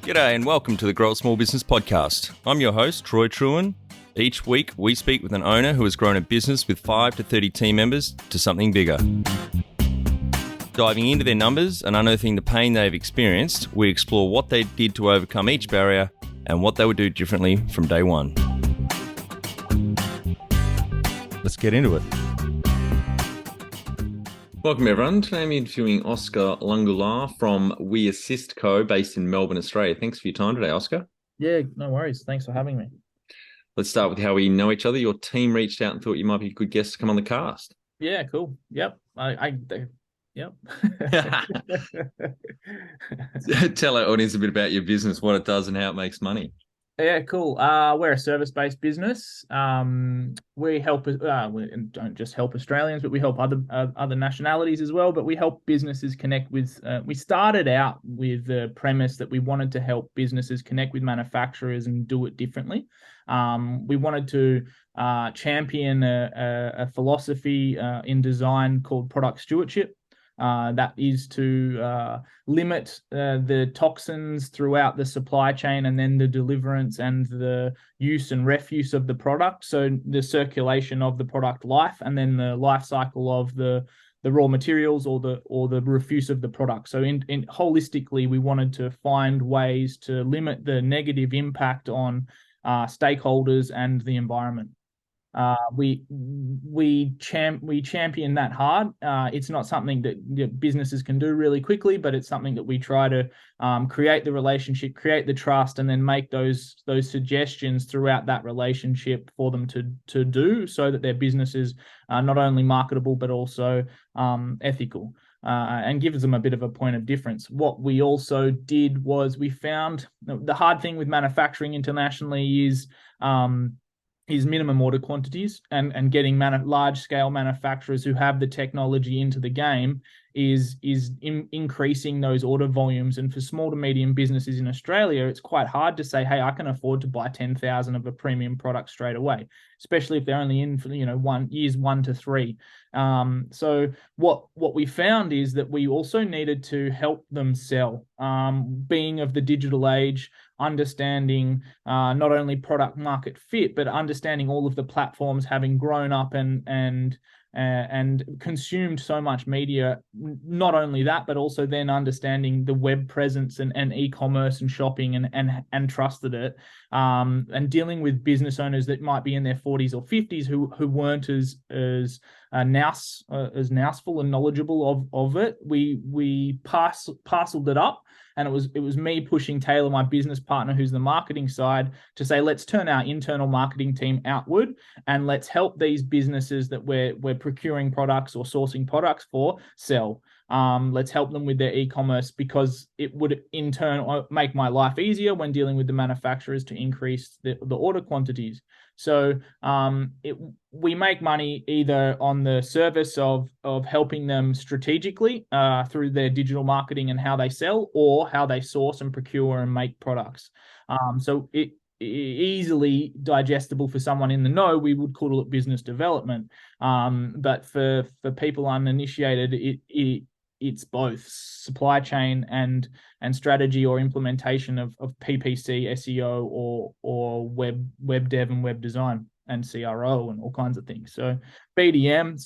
G'day and welcome to the Grow a Small Business Podcast. I'm your host, Troy Truen. Each week, we speak with an owner who has grown a business with 5 to 30 team members to something bigger. Diving into their numbers and unearthing the pain they've experienced, we explore what they did to overcome each barrier and what they would do differently from day one. Let's get into it. Welcome everyone. Today I'm interviewing Oscar Langoulant from We Assist Co. based in Melbourne, Australia. Thanks for your time today, Oscar. Yeah, no worries. Thanks for having me. Let's start with how we know each other. Your team reached out and thought you might be a good guest to come on the cast. Yeah, cool. Yep. Yep. Tell our audience a bit about your business, what it does and how it makes money. Yeah, cool. We're a service-based business. We help. We don't just help Australians, but we help other nationalities as well. But we help businesses connect with. We started out with the premise that we wanted to help businesses connect with manufacturers and do it differently. We wanted to champion a philosophy in design called product stewardship. That is to limit the toxins throughout the supply chain and then the deliverance and the use and refuse of the product. So the circulation of the product life and then the life cycle of the raw materials or the refuse of the product. So in holistically, we wanted to find ways to limit the negative impact on stakeholders and the environment. We champion that hard. It's not something that businesses can do really quickly, but it's something that we try to create the relationship, create the trust, and then make those suggestions throughout that relationship for them to do, so that their business is not only marketable but also ethical, and gives them a bit of a point of difference. What we also did was we found the hard thing with manufacturing internationally is minimum order quantities, and getting large-scale manufacturers who have the technology into the game is increasing those order volumes. And for small to medium businesses in Australia, it's quite hard to say, hey, I can afford to buy 10,000 of a premium product straight away, especially if they're only in for years 1 to 3. So what we found is that we also needed to help them sell, being of the digital age, understanding not only product market fit, but understanding all of the platforms, having grown up and consumed so much media. Not only that, but also then understanding the web presence and e-commerce and shopping and trusted it, and dealing with business owners that might be in their 40s or 50s who weren't as nouseful and knowledgeable of it. We parceled it up. And it was me pushing Taylor, my business partner, who's the marketing side, to say, let's turn our internal marketing team outward and let's help these businesses that we're procuring products or sourcing products for sell. Let's help them with their e-commerce, because it would in turn make my life easier when dealing with the manufacturers to increase the order quantities. So we make money either on the service of helping them strategically through their digital marketing and how they sell, or how they source and procure and make products. So it easily digestible for someone in the know, we would call it business development. But for people uninitiated, it's both supply chain and strategy or implementation of PPC, SEO, or web dev and web design and CRO and all kinds of things. So BDM,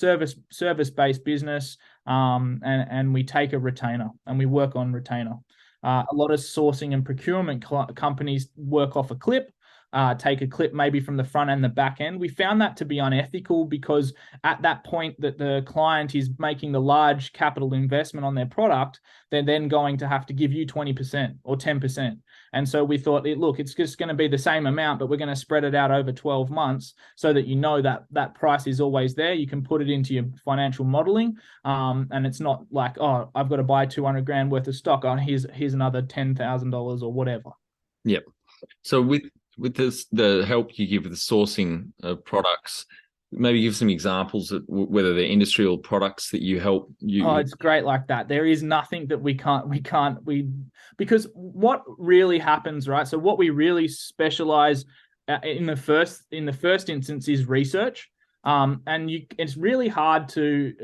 service-based business, and we take a retainer and we work on retainer. A lot of sourcing and procurement companies work off a clip. Take a clip maybe from the front and the back end. We found that to be unethical, because at that point that the client is making the large capital investment on their product, they're then going to have to give you 20% or 10%. And so we thought, look, it's just going to be the same amount, but we're going to spread it out over 12 months so that you know that price is always there. You can put it into your financial modeling, and it's not like, oh, I've got to buy 200 grand worth of stock. Oh, here's another $10,000 or whatever. Yep. So with this, the help you give with the sourcing of products, maybe give some examples of whether they're industrial products that you help you. Oh, it's great like that. There is nothing that we can't, because what really happens, right? So what we really specialize in the first instance is research. It's really hard to,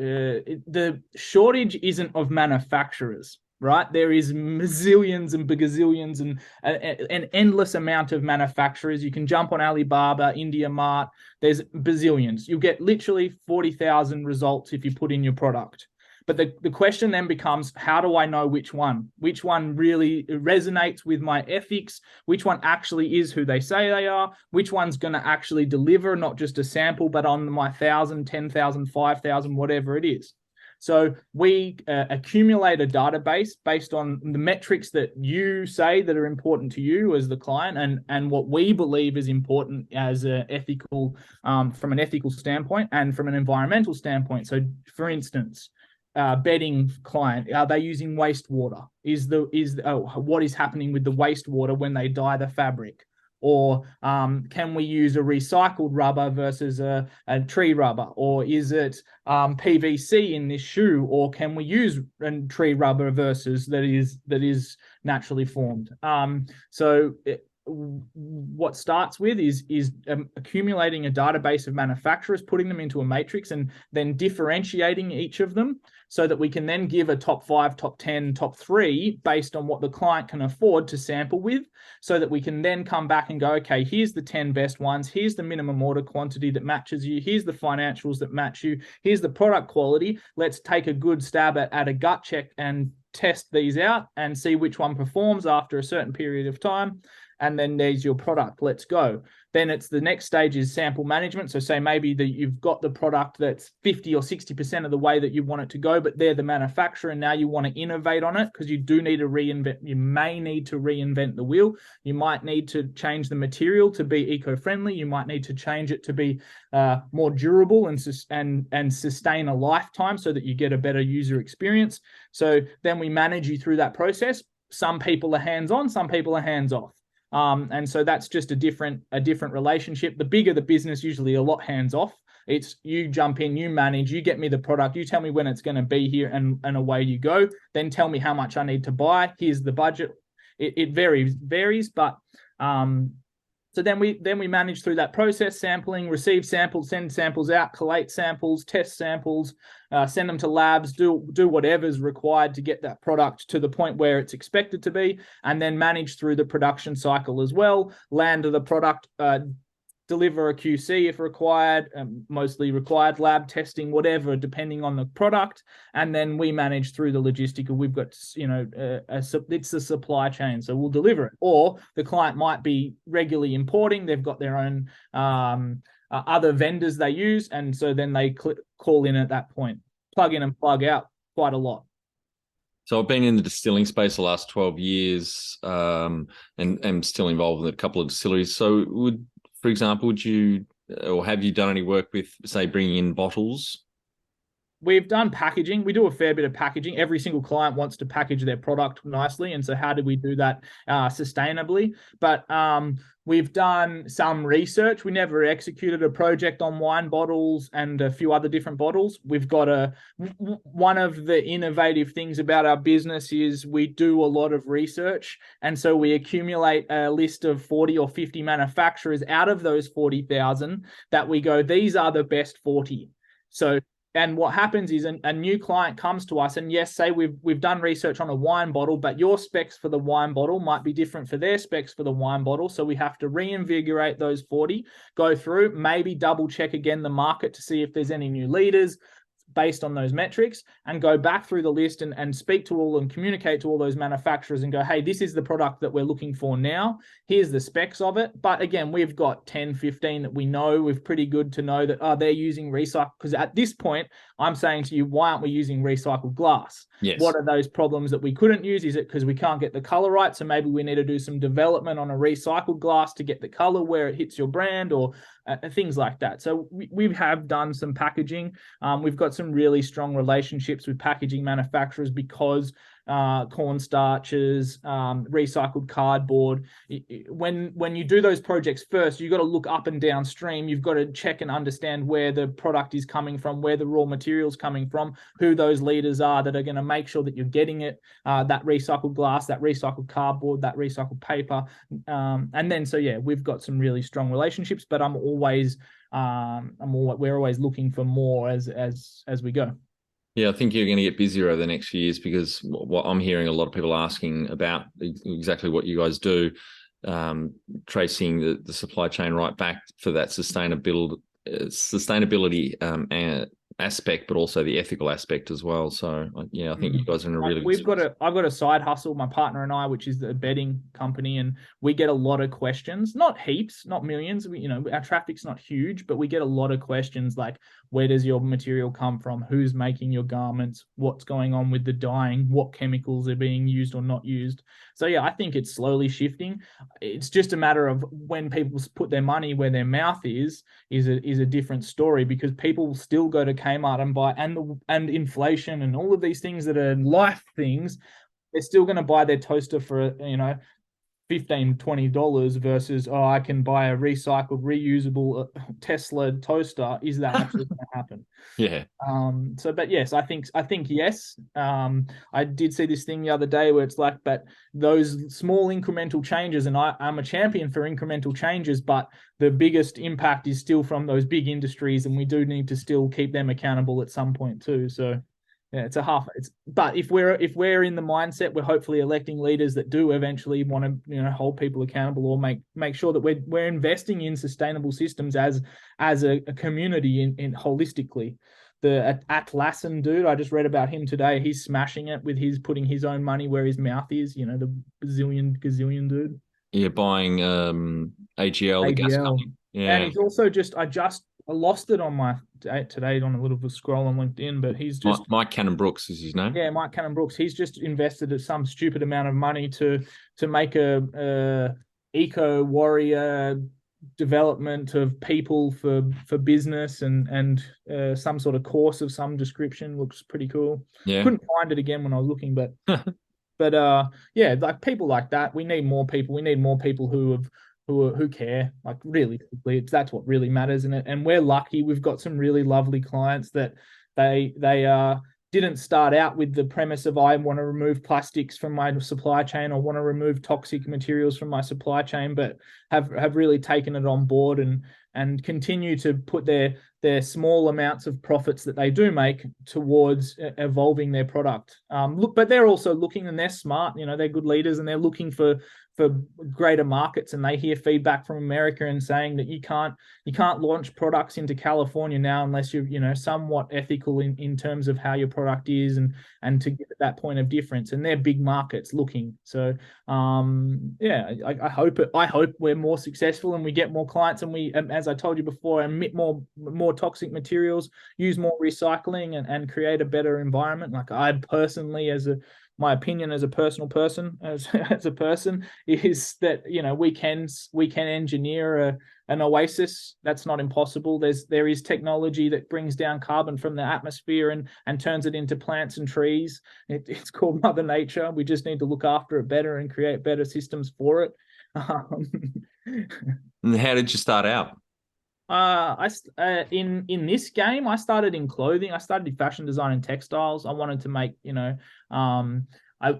the shortage isn't of manufacturers. right? There is zillions and bagazillions and an endless amount of manufacturers. You can jump on Alibaba, India Mart. There's bazillions. You'll get literally 40,000 results if you put in your product. But the question then becomes, how do I know which one? Which one really resonates with my ethics? Which one actually is who they say they are? Which one's going to actually deliver, not just a sample, but on my 1,000, 10,000, 5,000, whatever it is. So we accumulate a database based on the metrics that you say that are important to you as the client, and what we believe is important as an ethical, from an ethical standpoint and from an environmental standpoint. So, for instance, bedding client, are they using wastewater? What is happening with the wastewater when they dye the fabric? Or can we use a recycled rubber versus a tree rubber? Or is it PVC in this shoe? Or can we use a tree rubber versus that is naturally formed? What starts with is accumulating a database of manufacturers, putting them into a matrix, and then differentiating each of them so that we can then give a top 5, top 10, top 3 based on what the client can afford to sample with, so that we can then come back and go, okay, here's the 10 best ones, here's the minimum order quantity that matches you, here's the financials that match you, here's the product quality. Let's take a good stab at a gut check and test these out and see which one performs after a certain period of time. And then there's your product. Let's go. Then it's the next stage is sample management. So say maybe that you've got the product that's 50 or 60% of the way that you want it to go, but they're the manufacturer, and now you want to innovate on it because you do need to reinvent. You may need to reinvent the wheel. You might need to change the material to be eco-friendly. You might need to change it to be more durable and sustain a lifetime so that you get a better user experience. So then we manage you through that process. Some people are hands-on, some people are hands-off. And so that's just a different relationship. The bigger the business, usually a lot hands off. It's you jump in, you manage, you get me the product, you tell me when it's going to be here, and away you go. Then tell me how much I need to buy. Here's the budget. It varies, but so then we manage through that process: sampling, receive samples, send samples out, collate samples, test samples, send them to labs, do whatever's required to get that product to the point where it's expected to be, and then manage through the production cycle as well, land the product, deliver a QC if required, mostly required lab testing, whatever, depending on the product. And then we manage through the logistical. We've got, it's a supply chain. So we'll deliver it. Or the client might be regularly importing. They've got their own other vendors they use. And so then they call in at that point, plug in and plug out quite a lot. So I've been in the distilling space the last 12 years and am still involved in a couple of distilleries. So for example, have you done any work with, say, bringing in bottles? We've done packaging. We do a fair bit of packaging. Every single client wants to package their product nicely. And so how do we do that sustainably? But we've done some research. We never executed a project on wine bottles and a few other different bottles. We've got one of the innovative things about our business is we do a lot of research. And so we accumulate a list of 40 or 50 manufacturers out of those 40,000 that we go, these are the best 40. And what happens is a new client comes to us, and yes, say we've done research on a wine bottle, but your specs for the wine bottle might be different for their specs for the wine bottle. So we have to reinvigorate those 40, go through, maybe double check again the market to see if there's any new leaders based on those metrics, and go back through the list and speak to all and communicate to all those manufacturers and go, hey, this is the product that we're looking for now. Here's the specs of it. But again, we've got 10, 15 that we know. We're pretty good to know that they're using recycle. Because at this point, I'm saying to you, why aren't we using recycled glass? Yes. What are those problems that we couldn't use? Is it because we can't get the color right? So maybe we need to do some development on a recycled glass to get the color where it hits your brand, or things like that. So we have done some packaging. We've got some really strong relationships with packaging manufacturers because cornstarches, recycled cardboard. When you do those projects first, you've got to look up and downstream. You've got to check and understand where the product is coming from, where the raw material's coming from, who those leaders are that are going to make sure that you're getting it, that recycled glass, that recycled cardboard, that recycled paper. And then, so yeah, we've got some really strong relationships, but we're always looking for more as we go. Yeah, I think you're going to get busier over the next few years because what I'm hearing a lot of people asking about exactly what you guys do, um, tracing the supply chain right back for that sustainability aspect, but also the ethical aspect as well. So yeah, I think you Mm. guys are in a Like really good spot. I've got a side hustle, my partner and I, which is the bedding company, and we get a lot of questions, not heaps, not millions. Our traffic's not huge, but we get a lot of questions like, where does your material come from? Who's making your garments? What's going on with the dyeing? What chemicals are being used or not used? So yeah, I think it's slowly shifting. It's just a matter of when people put their money where their mouth is a different story, because people still go to Kmart and buy, and inflation and all of these things that are life things, they're still going to buy their toaster for, 15-20 dollars versus, oh, I can buy a recycled reusable Tesla toaster. Is that actually going to happen? Yeah. But yes, I think yes. I did see this thing the other day where it's like, but those small incremental changes, and I'm a champion for incremental changes, but the biggest impact is still from those big industries, and we do need to still keep them accountable at some point too. So yeah, it's a half. But if we're in the mindset, we're hopefully electing leaders that do eventually want to, hold people accountable, or make sure that we're investing in sustainable systems as a community in holistically. The Atlassian dude, I just read about him today. He's smashing it with his putting his own money where his mouth is. The bazillion gazillion dude. Yeah, buying AGL, the gas AGL. company. And Yeah. he's also I lost it on my today on a little scroll on LinkedIn, but he's just, Mike Cannon Brooks is his name. yeah, Mike Cannon Brooks. He's just invested some stupid amount of money to make a eco warrior development of people for business, and some sort of course of some description. Looks pretty cool. Yeah. Couldn't find it again when I was looking, but yeah, like people like that. We need more people. We need more people who care. Like really, that's what really matters in it. And we're lucky. We've got some really lovely clients that they didn't start out with the premise of, I want to remove plastics from my supply chain or want to remove toxic materials from my supply chain, but have really taken it on board and continue to put their small amounts of profits that they do make towards evolving their product. But they're also looking, and they're smart. They're good leaders, and they're looking for greater markets. And they hear feedback from America and saying that you can't launch products into California now unless you're somewhat ethical in terms of how your product is, and to get that point of difference. And they're big markets looking. So yeah, I hope we're more successful and we get more clients, and we, as I told you before, emit more toxic materials, use more recycling, and create a better environment. Like, I personally, my opinion as a personal person, as a person, is that we can engineer an oasis. That's not impossible. There is technology that brings down carbon from the atmosphere and turns it into plants and trees. It's called Mother Nature. We just need to look after it better and create better systems for it. Um, And how did you start out? in this game, I started in clothing. I started in fashion design and textiles. I wanted to make, I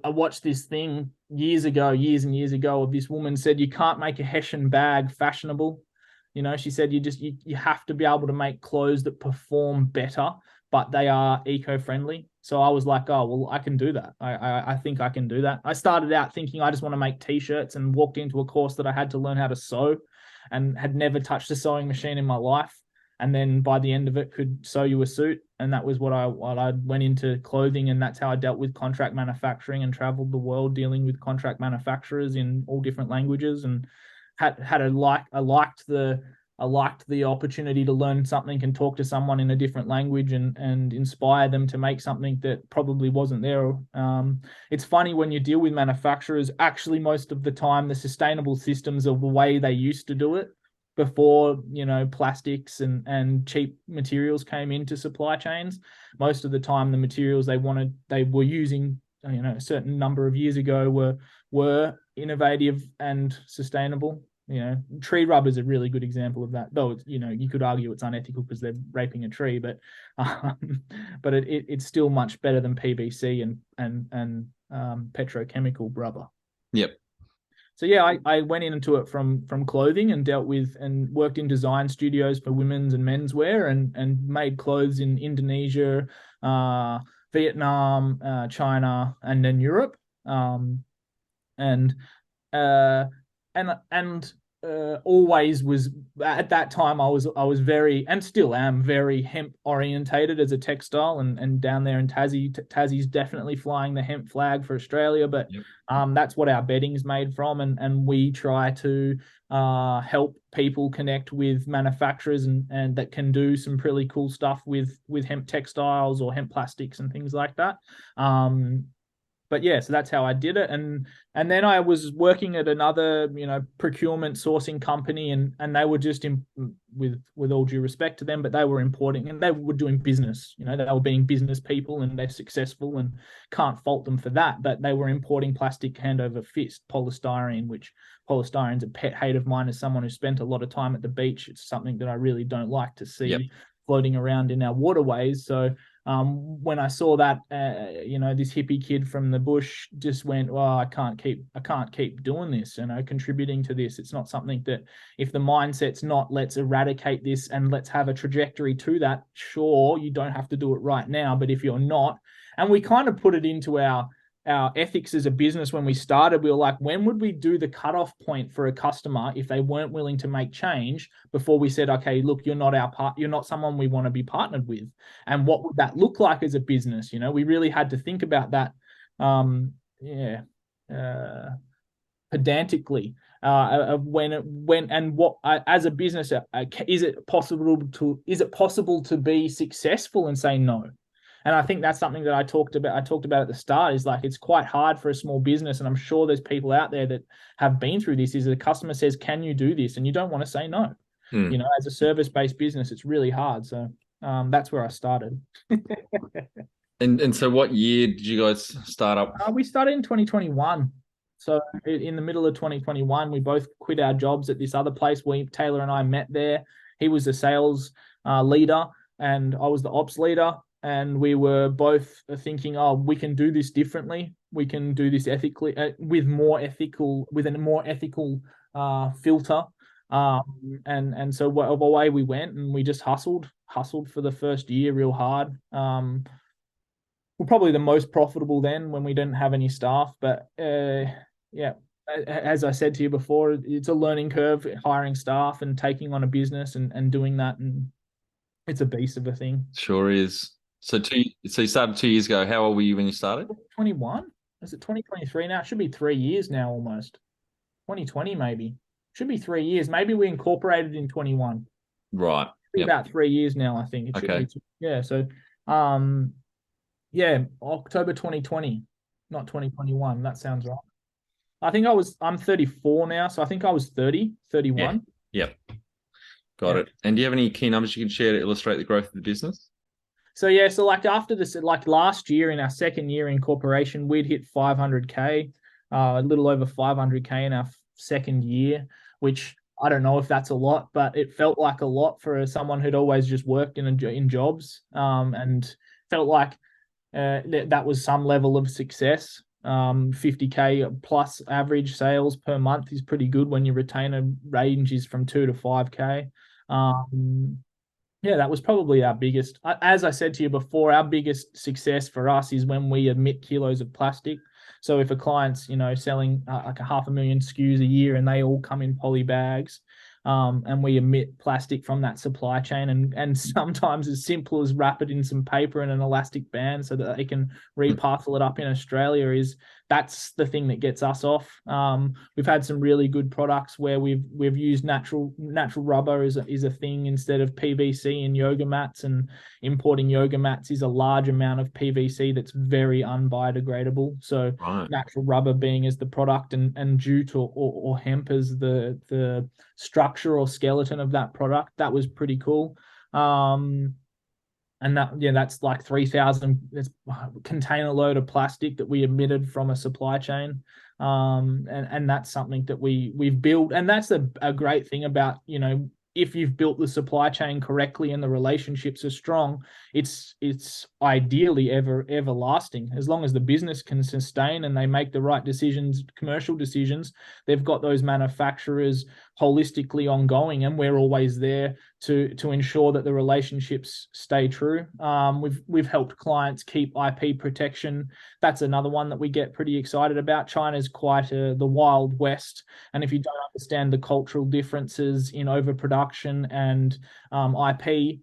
watched this thing years and years ago, of this woman said, you can't make a Hessian bag fashionable. She said, you have to be able to make clothes that perform better, but they are eco-friendly. So I was like, oh, well, I can do that. I think I can do that. I started out thinking I just want to make t-shirts, and walked into a course that I had to learn how to sew, and had never touched a sewing machine in my life. And then by the end of it, could sew you a suit. And that was what I went into clothing, and that's how I dealt with contract manufacturing and traveled the world dealing with contract manufacturers in all different languages, and I liked the opportunity to learn something and talk to someone in a different language, and inspire them to make something that probably wasn't there. It's funny when you deal with manufacturers, actually, most of the time, the sustainable systems are the way they used to do it before, plastics and cheap materials came into supply chains. Most of the time, the materials they were using, a certain number of years ago, were innovative and sustainable. Tree rubber is a really good example of that. Though you could argue it's unethical because they're raping a tree, but it's still much better than PVC and petrochemical rubber. Yep. So yeah, I went into it from clothing, and dealt with and worked in design studios for women's and men's wear, and made clothes in Indonesia, uh, Vietnam, China, and then Europe. And uh, always was at that time I was very, and still am very, hemp orientated as a textile, and down there in Tassie's definitely flying the hemp flag for Australia, but Yep. that's what our bedding's made from, and we try to help people connect with manufacturers and that can do some pretty cool stuff with hemp textiles or hemp plastics and things like that. But yeah, so that's how I did it. And then I was working at another, procurement sourcing company, and they were just with all due respect to them, but they were importing and they were doing business. They were being business people and they're successful, and can't fault them for that. But they were importing plastic hand over fist, polystyrene, which polystyrene's a pet hate of mine as someone who spent a lot of time at the beach. It's something that I really don't like to see Yep. floating around in our waterways. So when I saw that, this hippie kid from the bush just went, well, I can't keep doing this, contributing to this. It's not something that, if the mindset's not, let's eradicate this and let's have a trajectory to that. Sure, you don't have to do it right now, but if you're not, and we kind of put it into our ethics as a business when we started, we were like, when would we do the cutoff point for a customer if they weren't willing to make change before we said, okay, look, you're not someone we want to be partnered with, and what would that look like as a business? We really had to think about that, pedantically, of when and what, as a business, is it possible to be successful and say no? And I think that's something that I talked about at the start, is like, it's quite hard for a small business. And I'm sure there's people out there that have been through this, is a customer says, can you do this? And you don't want to say no. As a service-based business, it's really hard. So that's where I started. And so what year did you guys start up? We started in 2021. So in the middle of 2021, we both quit our jobs at this other place. Taylor and I met there. He was the sales leader and I was the ops leader. And we were both thinking, oh, we can do this differently. We can do this ethically, with a more ethical filter. And so away we went, and we just hustled for the first year real hard. We're probably the most profitable then when we didn't have any staff. But yeah, as I said to you before, it's a learning curve, hiring staff and taking on a business and doing that. And it's a beast of a thing. Sure is. So you started 2 years ago. How old were you when you started? 21? Is it 2023 now? It should be 3 years now almost. 2020 maybe. Should be 3 years. Maybe we incorporated in 21. Right. Yep. About 3 years now, I think. It should be. Yeah. So October 2020, not 2021. That sounds right. I think I'm 34 now, so I think I was 30, 31. Yeah. Yep. Got it. And do you have any key numbers you can share to illustrate the growth of the business? So like after this, like last year in our second year in corporation, we'd hit 500K, a little over 500K in our second year, which I don't know if that's a lot, but it felt like a lot for someone who'd always just worked in jobs, and felt like that was some level of success. 50K plus average sales per month is pretty good when your retainer range is from 2 to 5K. Yeah, that was probably our biggest. As I said to you before, our biggest success for us is when we emit kilos of plastic. So if a client's, selling like 500,000 SKUs a year and they all come in poly bags, and we emit plastic from that supply chain, and sometimes as simple as wrap it in some paper and an elastic band so that they can reparcel it up in Australia, that's the thing that gets us off. We've had some really good products where we've used natural rubber is a thing instead of PVC in yoga mats, and importing yoga mats is a large amount of PVC that's very unbiodegradable. So natural rubber being as the product, and jute or hemp as the structure or skeleton of that product. That was pretty cool. And that's like 3,000 container load of plastic that we emitted from a supply chain. And that's something that we've built. And that's a great thing about, if you've built the supply chain correctly and the relationships are strong, it's ideally everlasting. As long as the business can sustain and they make the right decisions, commercial decisions, they've got those manufacturers holistically ongoing, and we're always there to ensure that the relationships stay true. We've helped clients keep IP protection. That's another one that we get pretty excited about. China's quite the Wild West, and if you don't understand the cultural differences in overproduction and IP,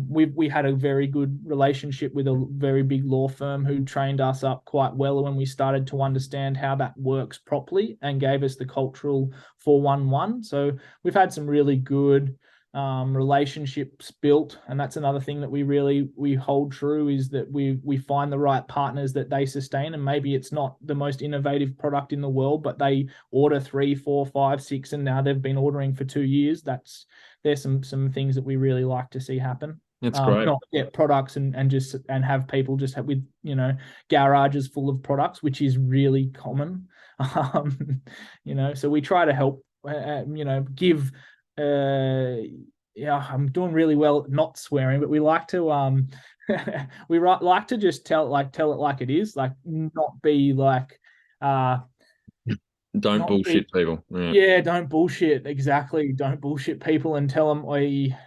we had a very good relationship with a very big law firm who trained us up quite well when we started to understand how that works properly and gave us the cultural 411. So we've had some really good relationships built, and that's another thing that we hold true, is that we find the right partners that they sustain. And maybe it's not the most innovative product in the world, but they order 3, 4, 5, 6, and now they've been ordering for 2 years. There's some things that we really like to see happen. That's great. Not get products and have people just have with garages full of products, which is really common. So we try to help give I'm doing really well at not swearing, but we like to we like to just tell it like it is, like not be like don't bullshit people. Yeah, don't bullshit. Exactly. Don't bullshit people and tell them,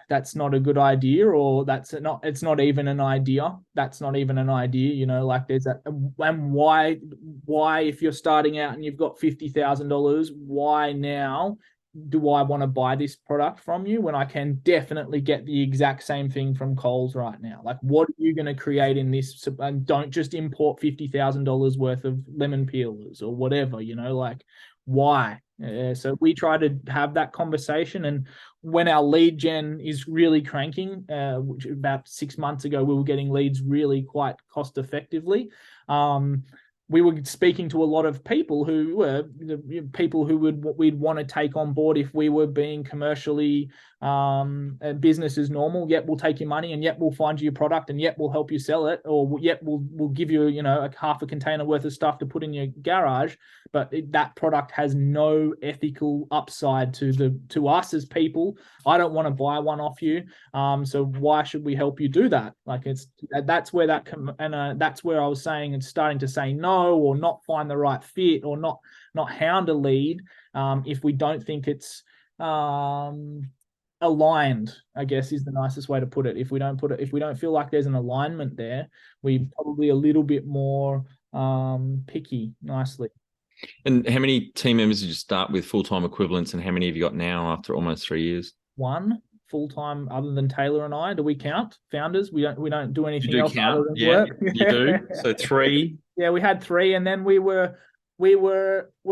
that's not a good idea, or it's not even an idea. That's not even an idea, like there's that. And why, if you're starting out and you've got $50,000, why now do I want to buy this product from you when I can definitely get the exact same thing from Coles right now? Like, what are you going to create in this? And don't just import $50,000 worth of lemon peelers or whatever, like, why? So we try to have that conversation. And when our lead gen is really cranking, which about 6 months ago, we were getting leads really quite cost effectively. We were speaking to a lot of people who were people who we'd want to take on board if we were being commercially business as normal. Yet we'll take your money, and yet we'll find you a product, and yet we'll help you sell it, or yet we'll give you a half a container worth of stuff to put in your garage. But that product has no ethical upside to us as people. I don't want to buy one off you. So why should we help you do that? Like that's where that's where I was saying it's starting to say no, or not find the right fit, or not hound a lead if we don't think it's aligned, I guess is the nicest way to put it. If we don't feel like there's an alignment there, we probably a little bit more picky. Nicely. And how many team members did you start with, full-time equivalents, and how many have you got now after almost 3 years? One full-time, other than Taylor and I. Do we count founders? We don't do anything else count? other than Yeah, work. You do. So 3. Yeah, we had 3, and then we're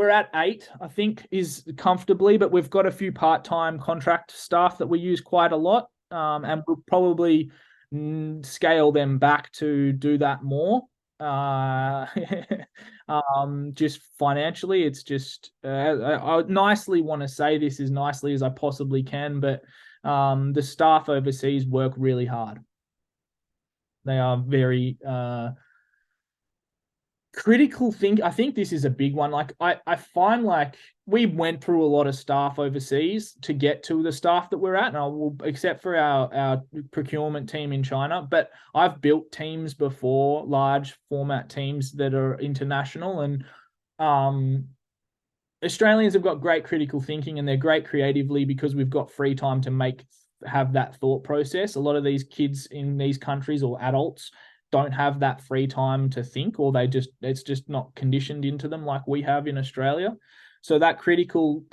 at 8, I think, is comfortably, but we've got a few part-time contract staff that we use quite a lot, and we'll probably scale them back to do that more. Just financially, it's just I nicely want to say this as nicely as I possibly can, but the staff overseas work really hard. They are very critical think. I think this is a big one. Like I find like we went through a lot of staff overseas to get to the staff that we're at, and I will, except for our procurement team in China. But I've built teams before, large format teams that are international, and Australians have got great critical thinking, and they're great creatively because we've got free time to have that thought process. A lot of these kids in these countries, or adults, don't have that free time to think, or it's just not conditioned into them like we have in Australia. So that critical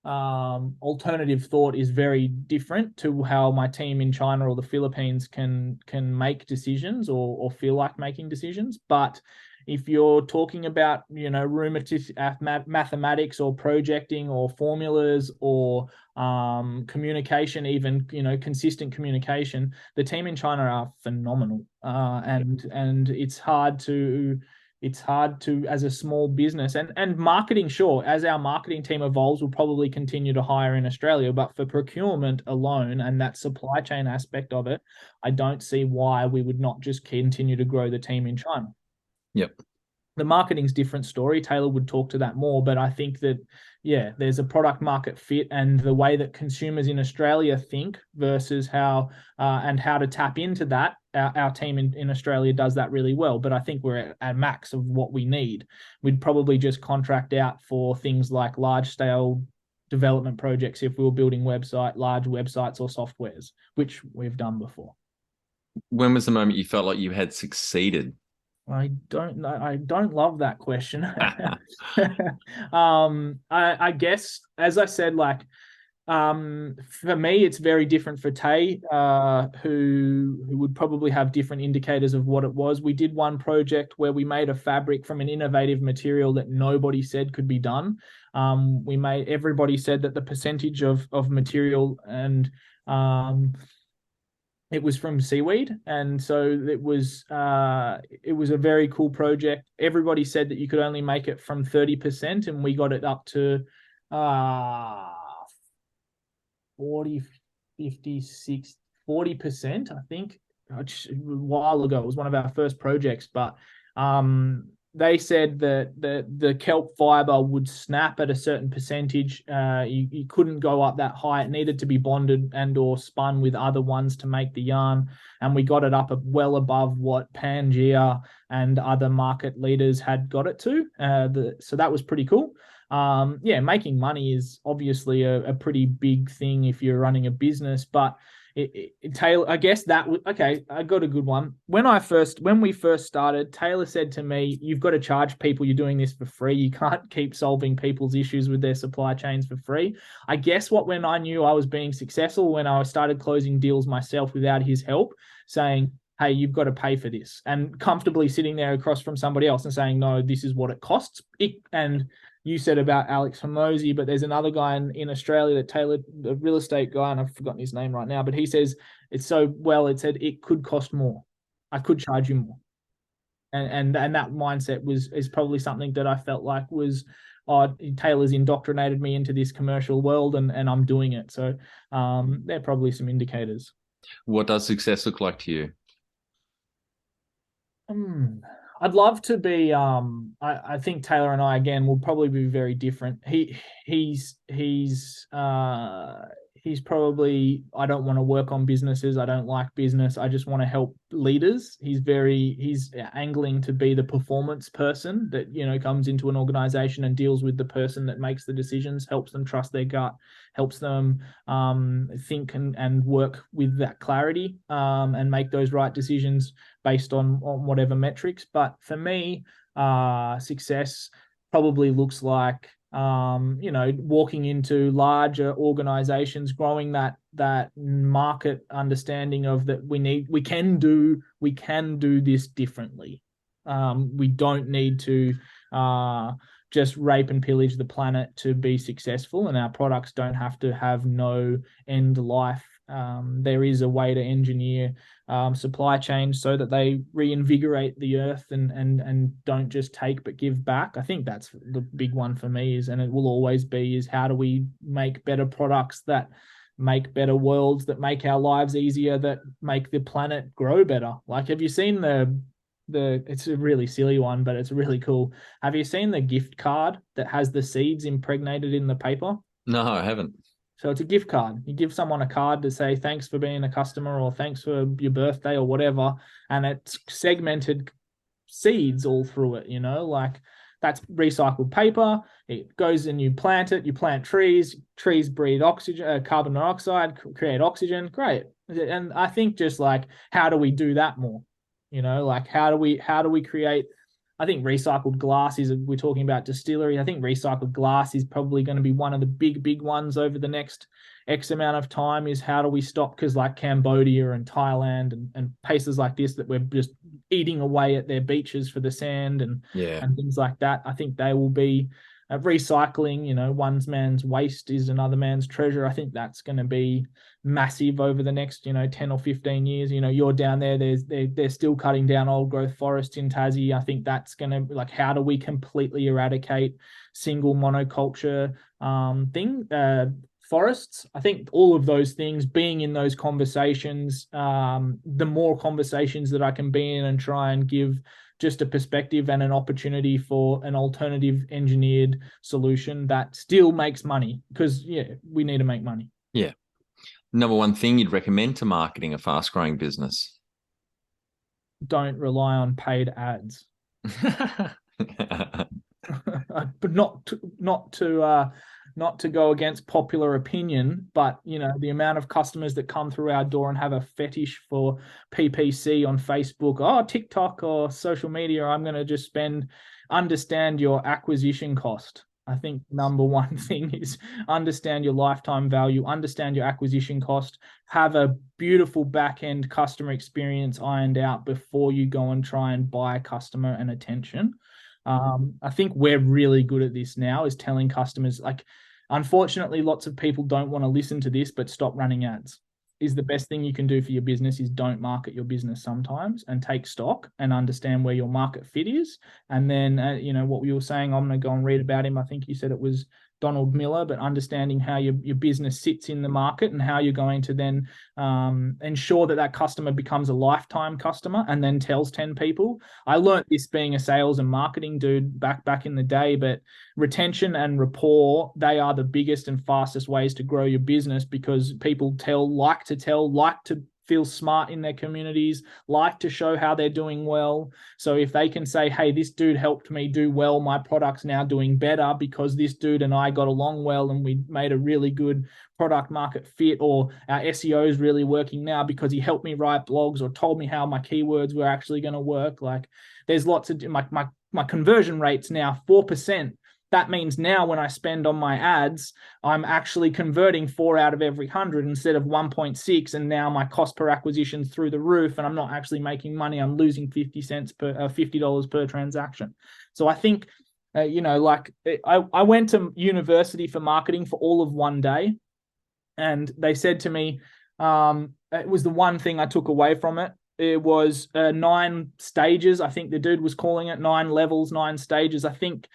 alternative thought is very different to how my team in China or the Philippines can make decisions or feel like making decisions. But if you're talking about mathematics or projecting or formulas or communication, even consistent communication, the team in China are phenomenal, and it's hard to as a small business and marketing. Sure, as our marketing team evolves, we'll probably continue to hire in Australia, but for procurement alone and that supply chain aspect of it, I don't see why we would not just continue to grow the team in China. Yep. The marketing's different story. Taylor would talk to that more, but I think that, there's a product market fit, and the way that consumers in Australia think versus how to tap into that. Our team in Australia does that really well, but I think we're at max of what we need. We'd probably just contract out for things like large scale development projects if we were building large websites or softwares, which we've done before. When was the moment you felt like you had succeeded? I don't know. I don't love that question. I guess, as I said, like, for me, it's very different for Tay, who would probably have different indicators of what it was. We did one project where we made a fabric from an innovative material that nobody said could be done. Everybody said that the percentage of material and it was from seaweed, and so it was a very cool project. Everybody said that you could only make it from 30%, and we got it up to 40, 56, 40%, I think. A while ago, it was one of our first projects, but they said that the kelp fiber would snap at a certain percentage. You couldn't go up that high. It needed to be bonded and or spun with other ones to make the yarn. And we got it up well above what Pangea and other market leaders had got it to. So that was pretty cool. Making money is obviously a pretty big thing if you're running a business, but Taylor, I guess okay. I got a good one. When we first started, Taylor said to me, "You've got to charge people. You're doing this for free. You can't keep solving people's issues with their supply chains for free." I guess when I knew I was being successful, when I started closing deals myself without his help, saying, "Hey, you've got to pay for this," and comfortably sitting there across from somebody else and saying, "No, this is what it costs." And you said about Alex Hormozy, but there's another guy in Australia that Taylor, the real estate guy, and I've forgotten his name right now, but he says it said it could cost more. I could charge you more. And that mindset is probably something that I felt like was, Taylor's indoctrinated me into this commercial world, and I'm doing it. So they're probably some indicators. What does success look like to you? I'd love to be. I think Taylor and I again will probably be very different. He's probably. I don't want to work on businesses. I don't like business. I just want to help leaders. He's angling to be the performance person that comes into an organization and deals with the person that makes the decisions, helps them trust their gut, helps them think and work with that clarity and make those right decisions based on whatever metrics. But for me, success probably looks like walking into larger organizations, growing that market understanding of that we can do this differently. We don't need to just rape and pillage the planet to be successful, and our products don't have to have no end life. There is a way to engineer supply chains so that they reinvigorate the earth and don't just take but give back. I think that's the big one for me and it will always be, is how do we make better products that make better worlds, that make our lives easier, that make the planet grow better. Like, have you seen it's a really silly one, but it's really cool. Have you seen the gift card that has the seeds impregnated in the paper? No, I haven't. So it's a gift card. You give someone a card to say thanks for being a customer or thanks for your birthday or whatever, and it's segmented seeds all through it, like that's recycled paper. It goes and you plant it, you plant trees breathe oxygen, carbon dioxide, create oxygen. Great. And I think just like, how do we do that more? Like how do we create, I think recycled glass we're talking about distillery. I think recycled glass is probably going to be one of the big ones over the next X amount of time, is how do we stop, because like Cambodia and Thailand and places like this that we're just eating away at their beaches for the sand and things like that. I think they will be recycling, one man's waste is another man's treasure. I think that's going to be massive over the next 10 or 15 years. You're down there, they're still cutting down old growth forests in Tassie. I think that's going to be like, how do we completely eradicate single monoculture forests? I think all of those things, being in those conversations, the more conversations that I can be in and try and give just a perspective and an opportunity for an alternative engineered solution that still makes money, because we need to make money. Yeah. Number one thing you'd recommend to marketing a fast growing business? Don't rely on paid ads. But not to not to go against popular opinion, but the amount of customers that come through our door and have a fetish for PPC on Facebook, TikTok or social media, I'm going to just understand your acquisition cost. I think number one thing is understand your lifetime value, understand your acquisition cost, have a beautiful back-end customer experience ironed out before you go and try and buy customer and attention. I think we're really good at this now, is telling customers, like, unfortunately, lots of people don't want to listen to this, but stop running ads is the best thing you can do for your business. Is don't market your business sometimes, and take stock and understand where your market fit is. And then, what we were saying, I'm going to go and read about him. I think you said it was Donald Miller, but understanding how your business sits in the market and how you're going to then ensure that customer becomes a lifetime customer and then tells 10 people. I learned this being a sales and marketing dude back in the day, but retention and rapport, they are the biggest and fastest ways to grow your business, because people like to feel smart in their communities, like to show how they're doing well. So if they can say, hey, this dude helped me do well, my product's now doing better because this dude and I got along well and we made a really good product market fit, or our SEO is really working now because he helped me write blogs or told me how my keywords were actually going to work. Like, there's lots of my conversion rate's now 4%. That means now when I spend on my ads, I'm actually converting 4 out of every 100 instead of 1.6. And now my cost per acquisition's through the roof, and I'm not actually making money. I'm losing $50 per transaction. So I think, I went to university for marketing for all of one day, and they said to me, it was the one thing I took away from it. It was 9 stages. I think the dude was calling it 9 levels, 9 stages. I think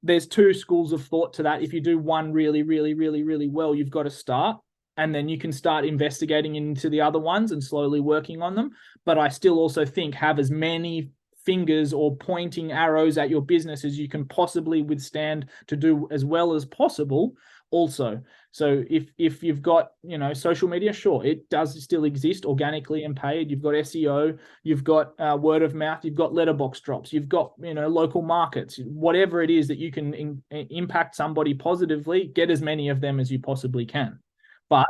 there's 2 schools of thought to that. If you do one really, really, really, really well, you've got to start, and then you can start investigating into the other ones and slowly working on them. But I still also think have as many fingers or pointing arrows at your business as you can possibly withstand to do as well as possible also. So if you've got, social media, sure, it does still exist organically and paid. You've got SEO, you've got word of mouth, you've got letterbox drops, you've got, local markets, whatever it is that you can impact somebody positively, get as many of them as you possibly can. But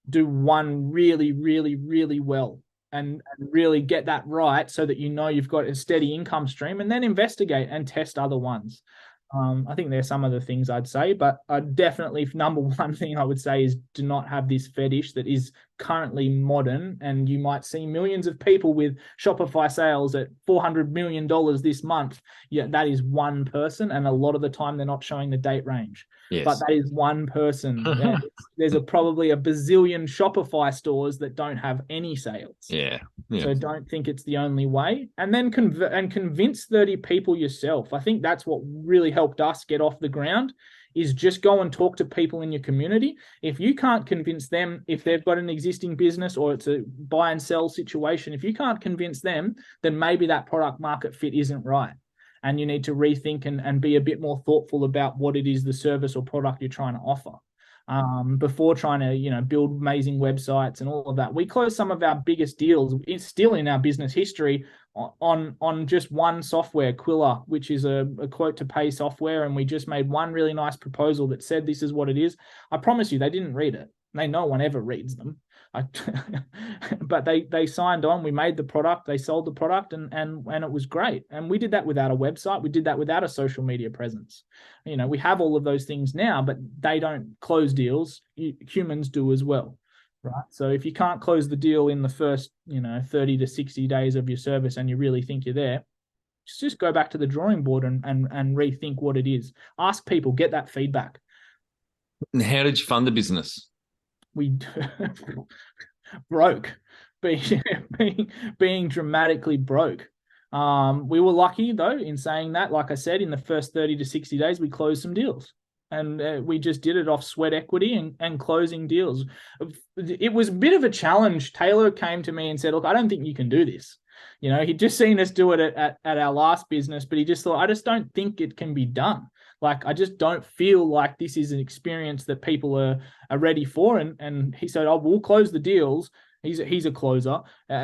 do one really, really, really well, and really get that right, so that you've got a steady income stream, and then investigate and test other ones. I think there's some of the things I'd say, but definitely number one thing I would say is do not have this fetish that is currently modern. And you might see millions of people with Shopify sales at $400 million this month. Yeah, that is one person. And a lot of the time they're not showing the date range. Yes. But that is one person. There's probably a bazillion Shopify stores that don't have any sales. Yeah. So don't think it's the only way. And then convince 30 people yourself. I think that's what really helped us get off the ground, is just go and talk to people in your community. If you can't convince them, if they've got an existing business or it's a buy and sell situation, if you can't convince them, then maybe that product market fit isn't right. And you need to rethink and be a bit more thoughtful about what it is, the service or product you're trying to offer. Before trying to, build amazing websites and all of that. We closed some of our biggest deals, it's still in our business history, on just one software, Quilla, which is a quote to pay software. And we just made one really nice proposal that said, this is what it is. I promise you, they didn't read it. No one ever reads them. But they signed on. We made the product. They sold the product, and it was great. And we did that without a website. We did that without a social media presence. We have all of those things now, but they don't close deals. Humans do as well, right? So if you can't close the deal in the first 30 to 60 days of your service, and you really think you're there, just go back to the drawing board and rethink what it is. Ask people, get that feedback. And how did you fund the business? We broke, being dramatically broke. We were lucky though in saying that. Like I said, in the first 30 to 60 days, we closed some deals, and we just did it off sweat equity and closing deals. It was a bit of a challenge. Taylor came to me and said, look, I don't think you can do this. He'd just seen us do it at our last business, but he just thought, I just don't think it can be done. Like, I just don't feel like this is an experience that people are ready for. And he said, we'll close the deals. He's a closer.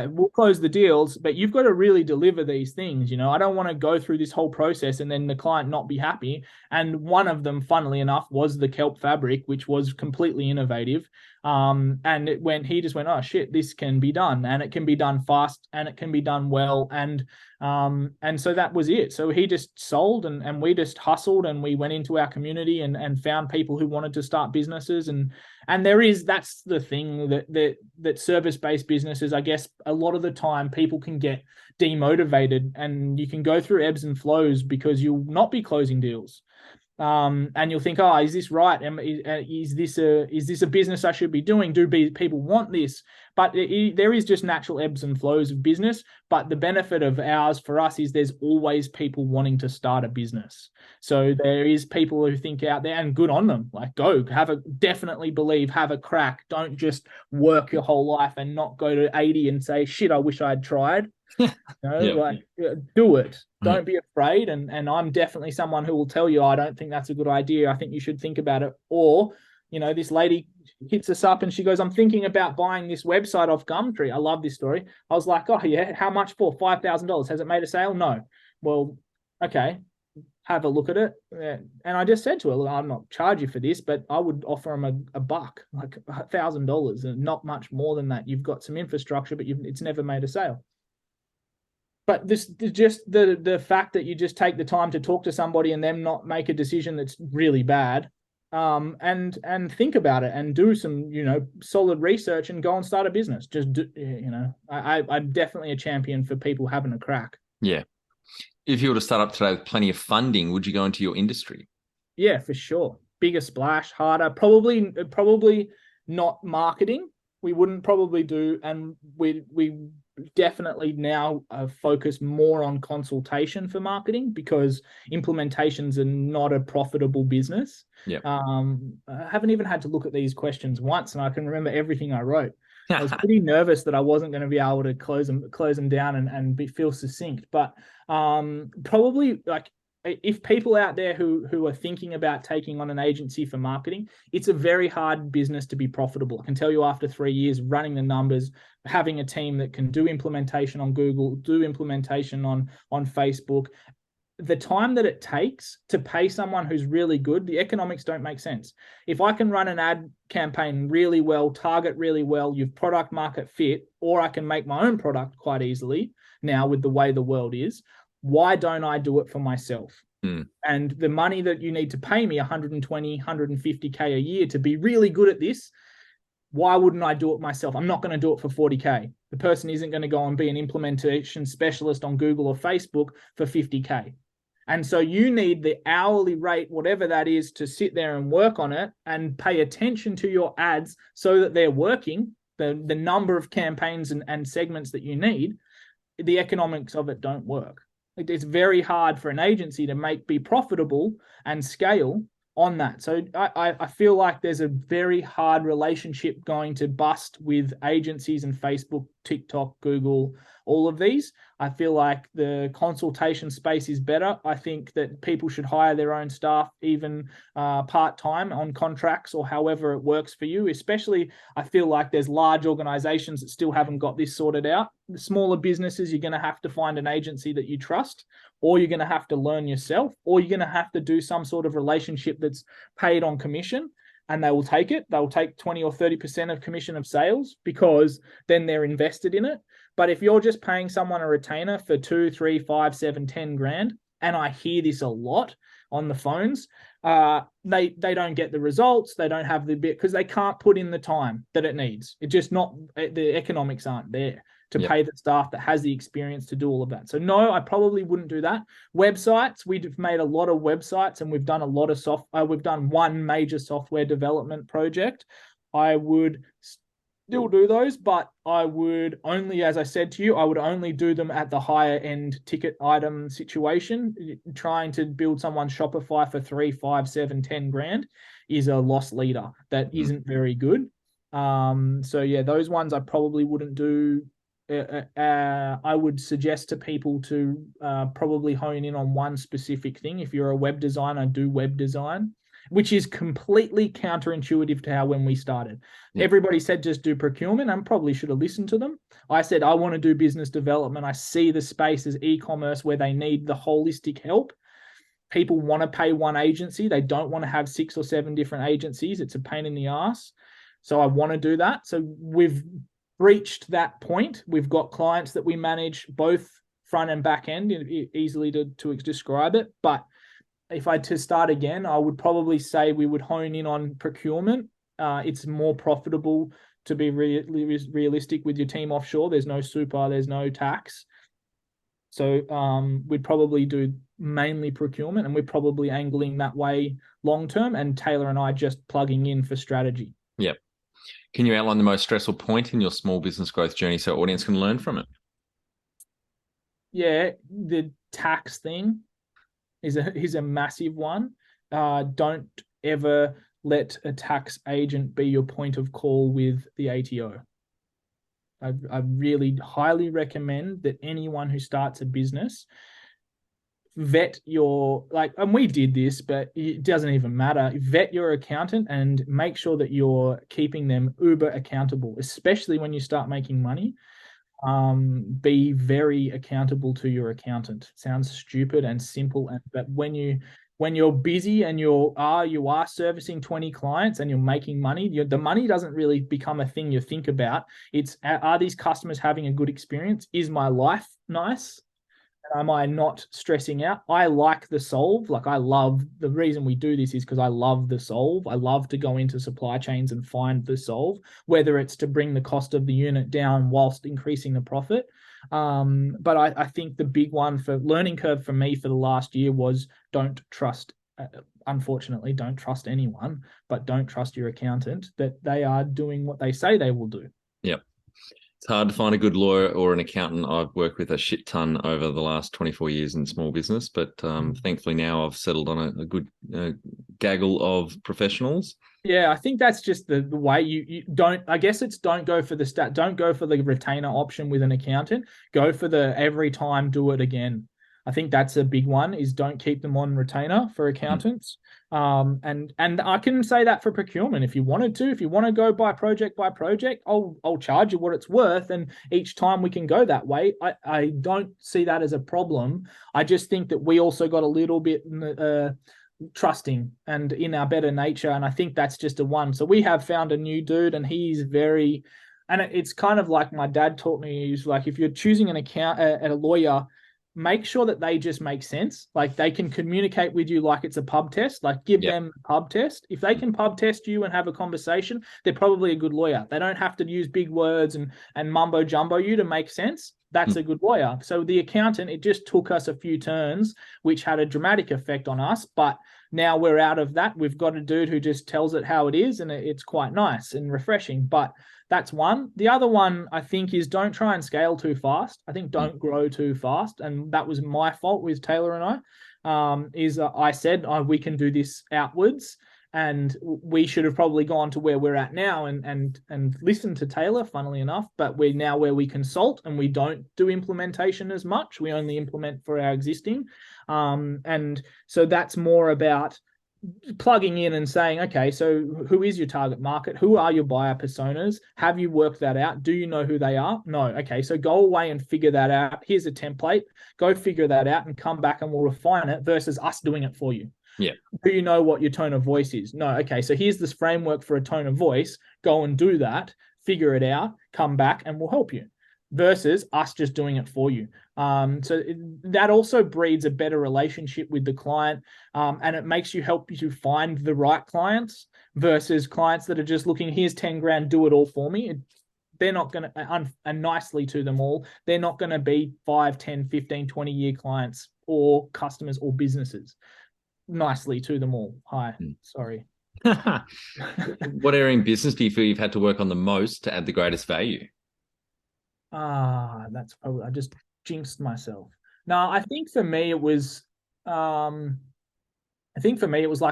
We'll close the deals, but you've got to really deliver these things. I don't want to go through this whole process and then the client not be happy. And one of them, funnily enough, was the kelp fabric, which was completely innovative. And he just went, oh shit, this can be done, and it can be done fast, and it can be done well. And so that was it. So he just sold, and we just hustled, and we went into our community and found people who wanted to start businesses. And that's the thing that service-based businesses, I guess a lot of the time people can get demotivated, and you can go through ebbs and flows because you'll not be closing deals. And you'll think, oh, is this right? Is this a business I should be doing? Do people want this? But there is just natural ebbs and flows of business. But the benefit of ours for us is there's always people wanting to start a business. So there is people who think out there, and good on them. Like, definitely believe, have a crack. Don't just work your whole life and not go to 80 and say, shit, I wish I'd tried. Do it. Don't be afraid. And I'm definitely someone who will tell you, I don't think that's a good idea. I think you should think about it. Or, this lady hits us up and she goes, I'm thinking about buying this website off Gumtree. I love this story. I was like, oh yeah, how much for? $5,000. Has it made a sale? No. Well, okay. Have a look at it. Yeah. And I just said to her, look, I'm not charge you for this, but I would offer them a buck, like $1,000, and not much more than that. You've got some infrastructure, but it's never made a sale. But this just the fact that you just take the time to talk to somebody and them not make a decision that's really bad, and think about it and do some solid research and go and start a business. Just I'm definitely a champion for people having a crack. Yeah. If you were to start up today with plenty of funding, would you go into your industry? Yeah, for sure. Bigger splash, harder. Probably not marketing. We wouldn't probably do, and we definitely now focus more on consultation for marketing, because implementations are not a profitable business. Yeah. I haven't even had to look at these questions once, and I can remember everything I wrote. I was pretty nervous that I wasn't going to be able to close them down and feel succinct. But probably, like, if people out there who are thinking about taking on an agency for marketing, it's a very hard business to be profitable. I can tell you, after 3 years running the numbers, having a team that can do implementation on Google, do implementation on Facebook, the time that it takes to pay someone who's really good, the economics don't make sense. If I can run an ad campaign really well, target really well, you've product market fit, or I can make my own product quite easily now with the way the world is, why don't I do it for myself? And the money that you need to pay me, 120, 150K a year to be really good at this, why wouldn't I do it myself? I'm not going to do it for 40K. The person isn't going to go and be an implementation specialist on Google or Facebook for 50K. And so you need the hourly rate, whatever that is, to sit there and work on it and pay attention to your ads so that they're working, the number of campaigns and segments that you need. The economics of it don't work. It's very hard for an agency to be profitable and scale on that. So I feel like there's a very hard relationship going to bust with agencies and Facebook, TikTok, Google, all of these. I feel like the consultation space is better. I think that people should hire their own staff, even part-time on contracts or however it works for you. Especially, I feel like there's large organizations that still haven't got this sorted out. The smaller businesses, you're going to have to find an agency that you trust, or you're going to have to learn yourself, or you're going to have to do some sort of relationship that's paid on commission, and they will take it. They'll take 20 or 30% of commission of sales, because then they're invested in it. But if you're just paying someone a retainer for 2, 3, 5, 7, 10 grand, and I hear this a lot on the phones, they don't get the results. They don't have the bit, because they can't put in the time that it needs. It just not, the economics aren't there to pay the staff that has the experience to do all of that. So no, I probably wouldn't do that. Websites, we've made a lot of websites, and we've done a lot of we've done one major software development project. I would still do those, but I would only, as I said to you, I would only do them at the higher end ticket item situation. Trying to build someone's Shopify for 3, 5, 7, 10 grand is a loss leader that isn't very good. So yeah, those ones I probably wouldn't do. I would suggest to people to probably hone in on one specific thing. If you're a web designer, do web design. which is completely counterintuitive to how when we started. Yeah. Everybody said just do procurement, and probably should have listened to them. I said I want to do business development. I see the space as e-commerce where they need the holistic help. People want to pay one agency. They don't want to have 6 or 7 different agencies. It's a pain in the ass. So I want to do that. So we've reached that point. We've got clients that we manage both front and back end, easily to describe it. But if I had to start again, I would probably say we would hone in on procurement. It's more profitable to be realistic with your team offshore. There's no super, there's no tax. So we'd probably do mainly procurement, and we're probably angling that way long term, and Taylor and I just plugging in for strategy. Yep. Can you outline the most stressful point in your small business growth journey so audience can learn from it? Yeah, the tax thing is a massive one. Don't ever let a tax agent be your point of call with the ATO. I really highly recommend that anyone who starts a business vet and we did this, but it doesn't even matter. Vet your accountant and make sure that you're keeping them uber accountable, especially when you start making money. Be very accountable to your accountant. Sounds stupid and simple, but when you're busy and you are servicing 20 clients and you're making money, the money doesn't really become a thing you think about. It's, are these customers having a good experience? Is my life nice? Am I not stressing out? I like the solve. Like, I love, the reason we do this is because I love the solve. I love to go into supply chains and find the solve, whether it's to bring the cost of the unit down whilst increasing the profit. But I think the big one for learning curve for me for the last year was don't trust, unfortunately, don't trust anyone, but don't trust your accountant that they are doing what they say they will do. Yep. It's hard to find a good lawyer or an accountant. I've worked with a shit ton over the last 24 years in small business, but thankfully now I've settled on a good gaggle of professionals. Yeah, I think that's just the way you don't, I guess it's don't go for don't go for the retainer option with an accountant. Go for the every time do it again. I think that's a big one, is don't keep them on retainer for accountants. And I can say that for procurement if you wanted to. If you want to go by project, I'll charge you what it's worth, and each time we can go that way. I don't see that as a problem. I just think that we also got a little bit trusting and in our better nature, and I think that's just a one. So we have found a new dude, and he's very, and it's kind of like my dad taught me. He's like, if you're choosing an account a lawyer, make sure that they just make sense. Like, they can communicate with you like it's a pub test. Like, give them a pub test. If they can pub test you and have a conversation, they're probably a good lawyer. They don't have to use big words and mumbo jumbo you to make sense. That's a good lawyer. So the accountant, it just took us a few turns, which had a dramatic effect on us. But now we're out of that. We've got a dude who just tells it how it is, and it's quite nice and refreshing. But that's one. The other one, I think, is don't try and scale too fast. I think don't grow too fast. And that was my fault with Taylor and I. I said, we can do this outwards. And we should have probably gone to where we're at now and listened to Taylor, funnily enough. But we're now where we consult and we don't do implementation as much. We only implement for our existing. And so that's more about plugging in and saying, okay, so who is your target market? Who are your buyer personas? Have you worked that out? Do you know who they are? No. Okay, so go away and figure that out. Here's a template. Go figure that out and come back and we'll refine it versus us doing it for you. Yeah. Do you know what your tone of voice is? No. Okay, so here's this framework for a tone of voice. Go and do that. Figure it out. Come back and we'll help you. Versus us just doing it for you. That also breeds a better relationship with the client, and it makes you help you to find the right clients versus clients that are just looking, here's 10 grand, do it all for me. They're not going to, and nicely to them all, they're not going to be 5, 10, 15, 20-year clients or customers or businesses. Nicely to them all. Hi, sorry. What area in business do you feel you've had to work on the most to add the greatest value? That's probably, I just jinxed myself. No, I think for me it was like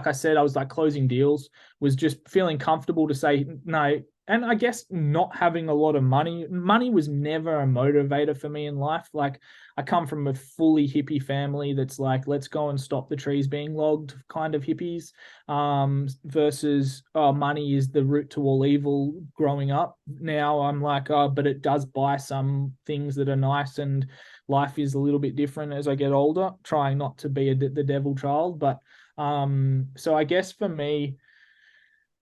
I said, I was like closing deals, was just feeling comfortable to say, no, and I guess not having a lot of money. Money was never a motivator for me in life. Like, I come from a fully hippie family that's like, let's go and stop the trees being logged kind of hippies, versus, oh, money is the root to all evil growing up. Now I'm like, oh, but it does buy some things that are nice, and life is a little bit different as I get older, trying not to be the devil child. But so I guess for me,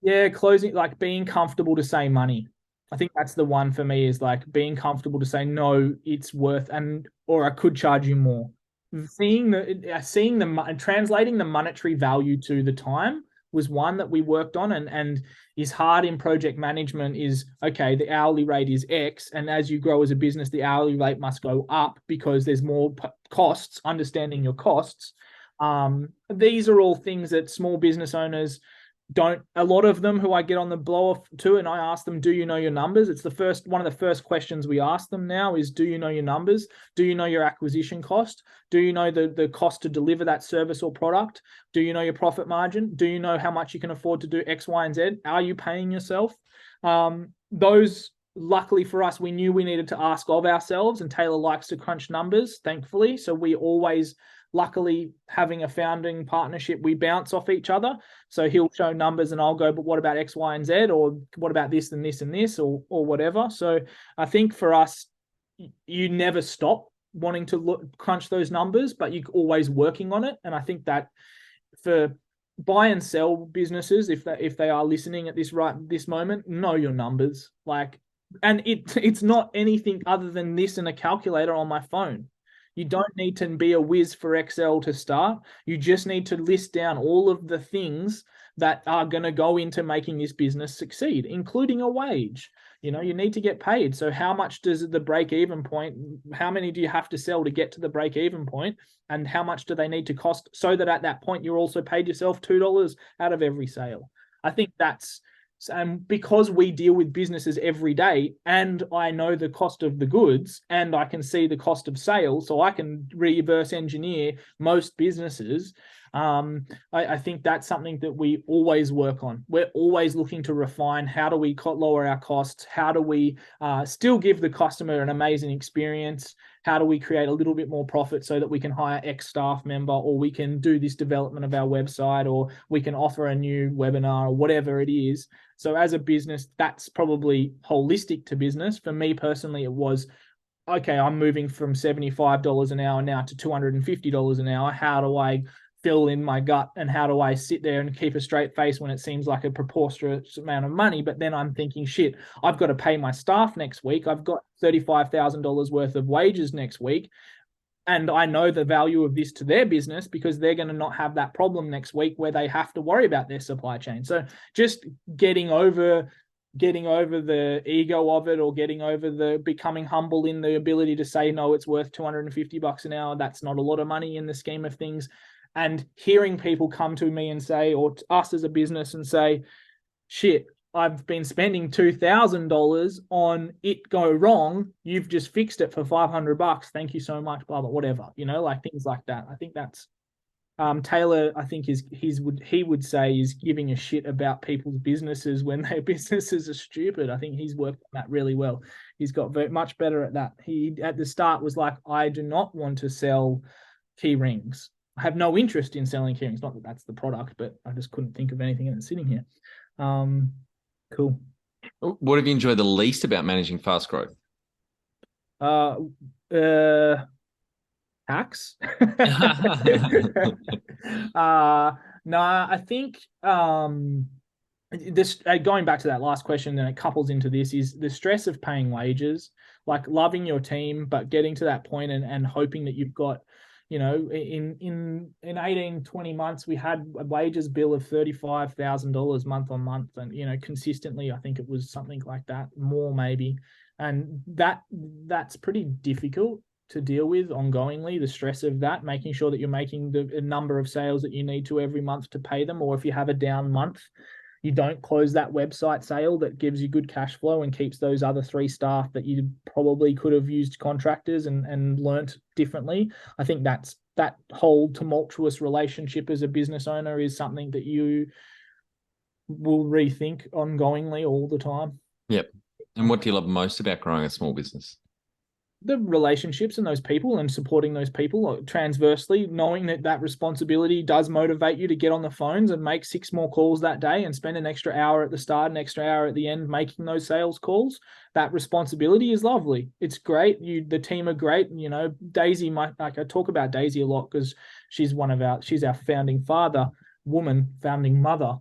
yeah, closing, like being comfortable to say money. I think that's the one for me, is like being comfortable to say no, it's worth, and or I could charge you more. Translating the monetary value to the time was one that we worked on, and is hard in project management. Is okay, the hourly rate is X, and as you grow as a business, the hourly rate must go up because there's more costs. Understanding your costs. These are all things that small business owners don't, a lot of them who I get on the blow off to, and I ask them, do you know your numbers? It's the first one of the first questions we ask them now is, do you know your numbers? Do you know your acquisition cost? Do you know the cost to deliver that service or product? Do you know your profit margin? Do you know how much you can afford to do X, Y, and Z? Are you paying yourself? Those, luckily for us, we knew we needed to ask of ourselves, and Taylor likes to crunch numbers, thankfully. So we always, luckily, having a founding partnership, we bounce off each other. So he'll show numbers and I'll go, but what about X, Y, and Z? Or what about this and this and this, or whatever. So I think for us, you never stop wanting to crunch those numbers, but you're always working on it. And I think that for buy and sell businesses, if they are listening at this moment, know your numbers. Like, and it's not anything other than this and a calculator on my phone. You don't need to be a whiz for Excel to start. You just need to list down all of the things that are going to go into making this business succeed, including a wage. You know, you need to get paid. So how much does the break-even point, how many do you have to sell to get to the break-even point? And how much do they need to cost so that at that point you're also paid yourself $2 out of every sale? I think that's, and because we deal with businesses every day, and I know the cost of the goods, and I can see the cost of sales, so I can reverse engineer most businesses. I think that's something that we always work on. We're always looking to refine, how do we lower our costs? How do we still give the customer an amazing experience? How do we create a little bit more profit so that we can hire X staff member, or we can do this development of our website, or we can offer a new webinar, or whatever it is. So as a business, that's probably holistic to business. For me personally, it was, okay, I'm moving from $75 an hour now to $250 an hour. How do I fill in my gut, and how do I sit there and keep a straight face when it seems like a preposterous amount of money? But then I'm thinking, shit, I've got to pay my staff next week. I've got $35,000 worth of wages next week. And I know the value of this to their business, because they're going to not have that problem next week where they have to worry about their supply chain. So just getting over the ego of it, or getting over the becoming humble in the ability to say, no, it's worth $250 an hour. That's not a lot of money in the scheme of things. And hearing people come to me and say, or us as a business, and say, shit, I've been spending $2,000 on it go wrong. You've just fixed it for $500. Thank you so much. Blah blah, whatever. You know, like things like that. I think that's Taylor. I think he would say is giving a shit about people's businesses when their businesses are stupid. I think he's worked on that really well. He's got much better at that. He at the start was like, I do not want to sell key rings. I have no interest in selling key rings. Not that that's the product, but I just couldn't think of anything that's sitting here. Cool. What have you enjoyed the least about managing fast growth? Tax. No, I think this, going back to that last question, and it couples into this, is the stress of paying wages, like loving your team, but getting to that point and hoping that you've got, you know, in 18, 20 months, we had a wages bill of $35,000 month on month. And, you know, consistently, I think it was something like that, more maybe. And that's pretty difficult to deal with ongoingly, the stress of that, making sure that you're making the number of sales that you need to every month to pay them. Or if you have a down month, you don't close that website sale that gives you good cash flow and keeps those other 3 staff that you probably could have used contractors and learnt differently. I think that whole tumultuous relationship as a business owner is something that you will rethink ongoingly all the time. Yep. And what do you love most about growing a small business? The relationships and those people and supporting those people transversely, knowing that that responsibility does motivate you to get on the phones and make 6 more calls that day and spend an extra hour at the start, an extra hour at the end, making those sales calls. That responsibility is lovely. It's great. The team are great. You know, Daisy, I talk about Daisy a lot because she's she's our founding founding mother.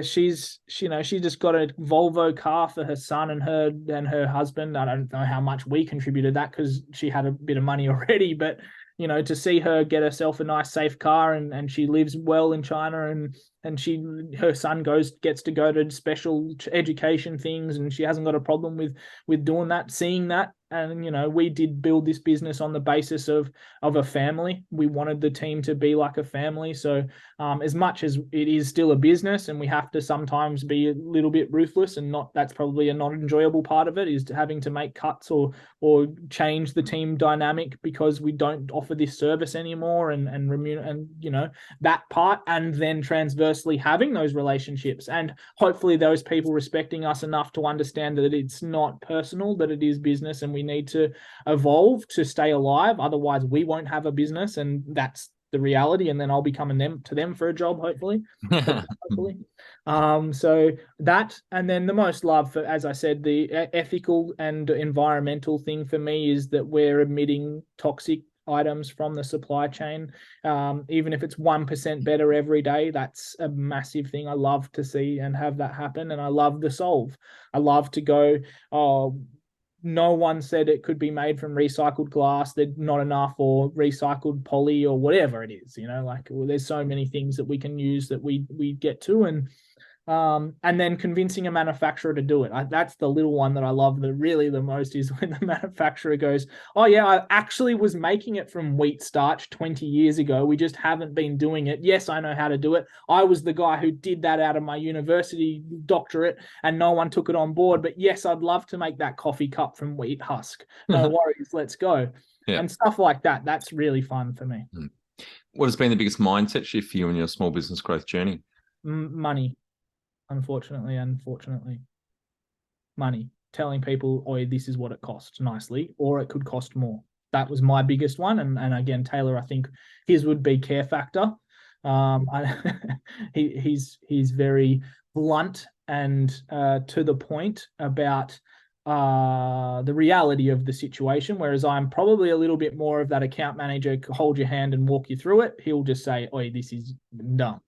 She's she just got a Volvo car for her son and her husband. I don't know how much we contributed that because she had a bit of money already, but to see her get herself a nice safe car, and she lives well in China, and her son gets to go to special education things, and she hasn't got a problem with doing that, seeing that. And we did build this business on the basis of a family. We wanted the team to be like a family. So as much as it is still a business, and we have to sometimes be a little bit ruthless, and that's probably a not enjoyable part of it, is having to make cuts or change the team dynamic because we don't offer this service anymore, and that part, and then transversely having those relationships, and hopefully those people respecting us enough to understand that it's not personal, that it is business, and we need to evolve to stay alive. Otherwise, we won't have a business, and that's the reality. And then I'll be coming to them for a job, hopefully. Hopefully. So that, and then the most love for, as I said, the ethical and environmental thing for me is that we're emitting toxic items from the supply chain. Even if it's 1% better every day, that's a massive thing. I love to see and have that happen. And I love the solve. I love to go, oh, no one said it could be made from recycled glass, there's not enough, or recycled poly, or whatever it is, there's so many things that we can use that we get to. And then convincing a manufacturer to do it. That's the little one that I love really the most, is when the manufacturer goes, oh yeah, I actually was making it from wheat starch 20 years ago. We just haven't been doing it. Yes, I know how to do it. I was the guy who did that out of my university doctorate, and no one took it on board. But yes, I'd love to make that coffee cup from wheat husk. No worries, let's go. Yeah. And stuff like that. That's really fun for me. What has been the biggest mindset shift for you in your small business growth journey? Money. Unfortunately, money. Telling people, oh, this is what it costs nicely, or it could cost more. That was my biggest one. And again, Taylor, I think his would be care factor. He's very blunt and to the point about the reality of the situation, whereas I'm probably a little bit more of that account manager, hold your hand and walk you through it. He'll just say, oh, this is done.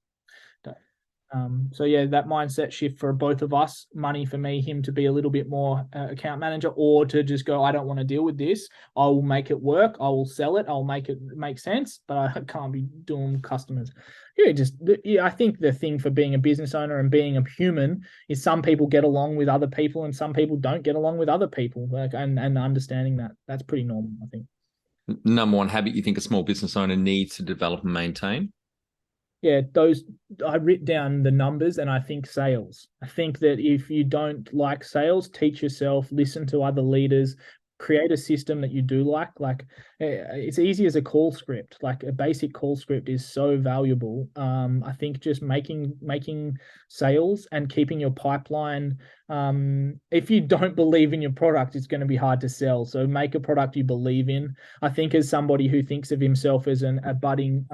So yeah, that mindset shift for both of us, money for me, him to be a little bit more account manager, or to just go, I don't want to deal with this. I will make it work. I will sell it. I'll make it make sense, but I can't be doing customers. I think the thing for being a business owner and being a human is some people get along with other people and some people don't get along with other people. And understanding that's pretty normal, I think. Number one habit you think a small business owner needs to develop and maintain? Yeah, I writ down the numbers, and I think sales. I think that if you don't like sales, teach yourself, listen to other leaders, create a system that you do like. It's easy as a call script. Like a basic call script is so valuable. I think just making sales and keeping your pipeline. If you don't believe in your product, it's going to be hard to sell. So make a product you believe in. I think as somebody who thinks of himself as a budding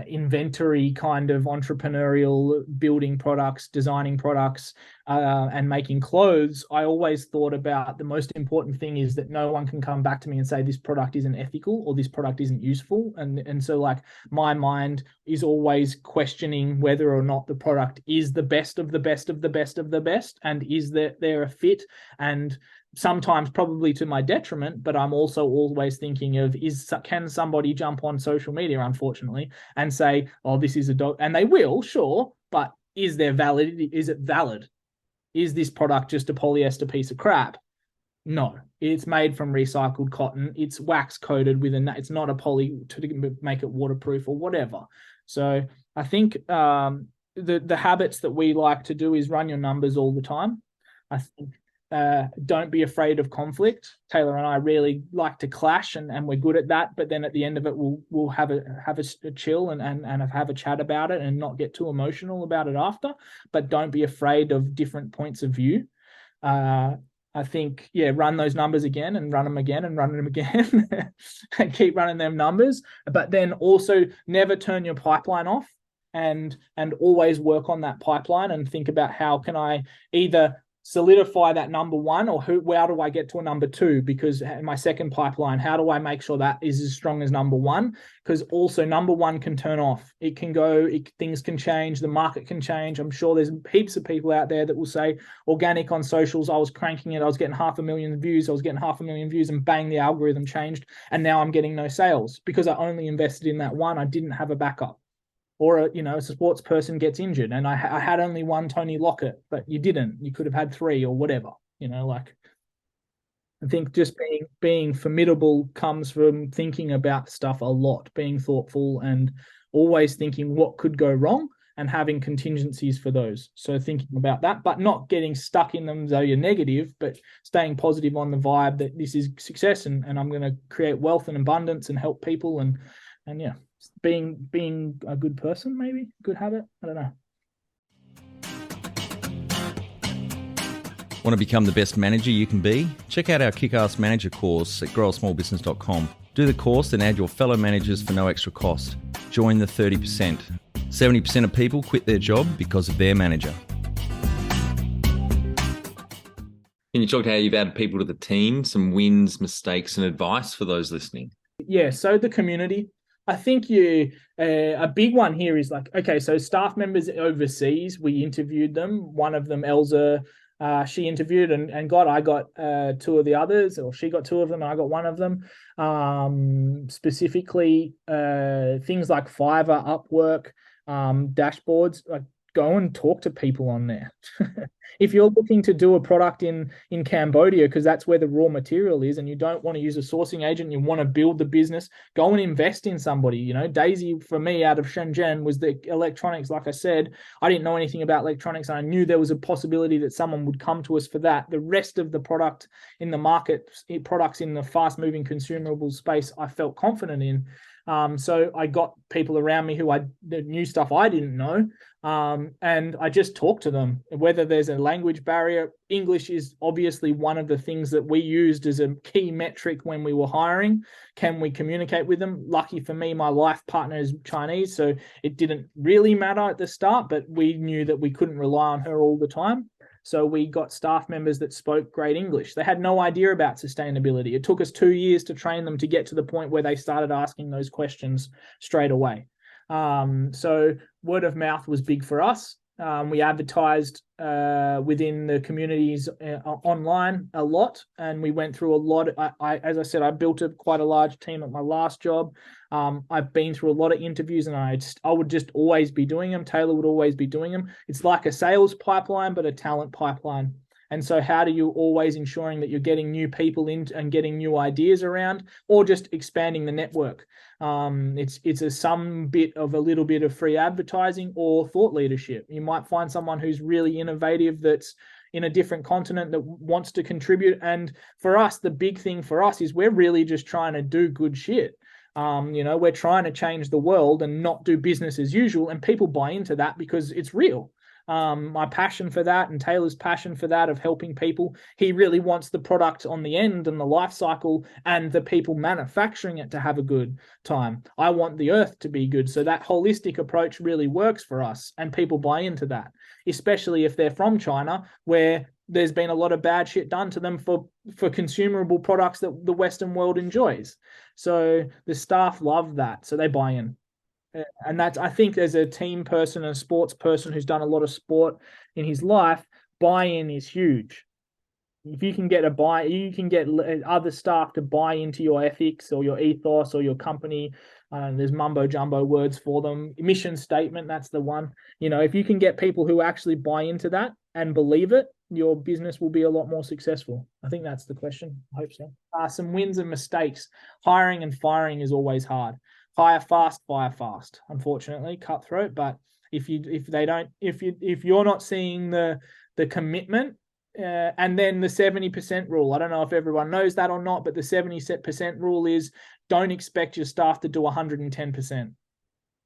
inventory kind of entrepreneurial, building products, designing products, and making clothes, I always thought about the most important thing is that no one can come back to me and say this product isn't ethical or this product isn't useful. And so like my mind is always questioning whether or not the product is the best of the best of the best of the best, and is that they're a fit, and sometimes probably to my detriment, but I'm also always thinking of can somebody jump on social media, unfortunately, and say, oh, this is a dog, and they will, sure, but is it valid? Is this product just a polyester piece of crap? No, it's made from recycled cotton. It's wax coated it's not a poly to make it waterproof or whatever. So I think the habits that we like to do is run your numbers all the time. I think don't be afraid of conflict. Taylor and I really like to clash, and we're good at that. But then at the end of it, we'll have a chill and have a chat about it and not get too emotional about it after. But don't be afraid of different points of view. I think, run those numbers again and run them again and run them again and keep running them numbers. But then also never turn your pipeline off, and always work on that pipeline and think about how can I either solidify that number one, or how do I get to a number two? Because in my second pipeline, how do I make sure that is as strong as number one? Because also number one can turn off. It can go, things can change, the market can change. I'm sure there's heaps of people out there that will say organic on socials, I was cranking it, I was getting 500,000 views, and bang, the algorithm changed, and now I'm getting no sales because I only invested in that one. I didn't have a backup. Or a sports person gets injured, and I had only one Tony Lockett, but you didn't. You could have had three or whatever. I think just being formidable comes from thinking about stuff a lot, being thoughtful, and always thinking what could go wrong and having contingencies for those. So thinking about that, but not getting stuck in them though you're negative, but staying positive on the vibe that this is success, and I'm going to create wealth and abundance and help people, and being a good person, maybe good habit. I don't know. Want to become the best manager you can be? Check out our Kick-Ass Manager course at growasmallbusiness.com. Do the course and add your fellow managers for no extra cost. Join the 30%. 70% of people quit their job because of their manager. Can you talk to how you've added people to the team, some wins, mistakes, and advice for those listening? Yeah, so the community. I think a big one here is so staff members overseas, we interviewed them. One of them, Elsa, she interviewed and I got two of the others, or she got two of them and I got one of them. Specifically, things like Fiverr, Upwork, dashboards, go and talk to people on there. If you're looking to do a product in Cambodia, because that's where the raw material is, and you don't want to use a sourcing agent, you want to build the business, go and invest in somebody. Daisy, for me, out of Shenzhen, was the electronics. Like I said, I didn't know anything about electronics, and I knew there was a possibility that someone would come to us for that. The rest of the product in the market, products in the fast-moving consumable space, I felt confident in. So I got people around me who knew stuff I didn't know. And I just talked to them, whether there's a language barrier. English is obviously one of the things that we used as a key metric when we were hiring. Can we communicate with them? Lucky for me, my life partner is Chinese, so it didn't really matter at the start, but we knew that we couldn't rely on her all the time. So we got staff members that spoke great English. They had no idea about sustainability. It took us 2 years to train them to get to the point where they started asking those questions straight away. So word of mouth was big for us. We advertised within the communities online a lot, and we went through a lot. As I said, I built quite a large team at my last job. I've been through a lot of interviews, and I would just always be doing them. Taylor would always be doing them. It's like a sales pipeline, but a talent pipeline. And so how do you always ensuring that you're getting new people in and getting new ideas around, or just expanding the network? It's some bit of a little bit of free advertising or thought leadership. You might find someone who's really innovative, that's in a different continent, that wants to contribute. And for us, the big thing for us is we're really just trying to do good shit. We're trying to change the world and not do business as usual. And people buy into that because it's real. My passion for that, and Taylor's passion for that, of helping people. He really wants the product on the end and the life cycle and the people manufacturing it to have a good time. I want the earth to be good. So that holistic approach really works for us, and people buy into that, especially if they're from China, where there's been a lot of bad shit done to them for consumable products that the Western world enjoys. So the staff love that. So they buy in. And that's, I think, as a team person, a sports person who's done a lot of sport in his life, buy-in is huge. If you can get you can get other staff to buy into your ethics or your ethos or your company. There's mumbo jumbo words for them. Mission statement, that's the one. If you can get people who actually buy into that and believe it, your business will be a lot more successful. I think that's the question. I hope so. Some wins and mistakes. Hiring and firing is always hard. Hire fast, fire fast. Unfortunately, cutthroat. But if you're not seeing the commitment And then the 70% rule. I don't know if everyone knows that or not, but the 70% rule is don't expect your staff to do 110%,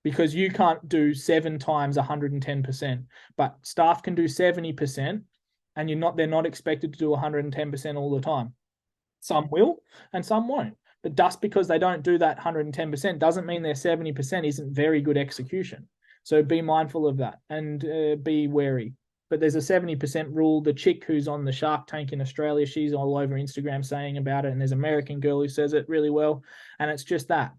because you can't do 7 times 110%, but staff can do 70%, and they're not expected to do 110% all the time. Some will and some won't. But just because they don't do that 110% doesn't mean their 70% isn't very good execution. So be mindful of that and be wary. But there's a 70% rule. The chick who's on the Shark Tank in Australia, she's all over Instagram saying about it. And there's an American girl who says it really well. And it's just that.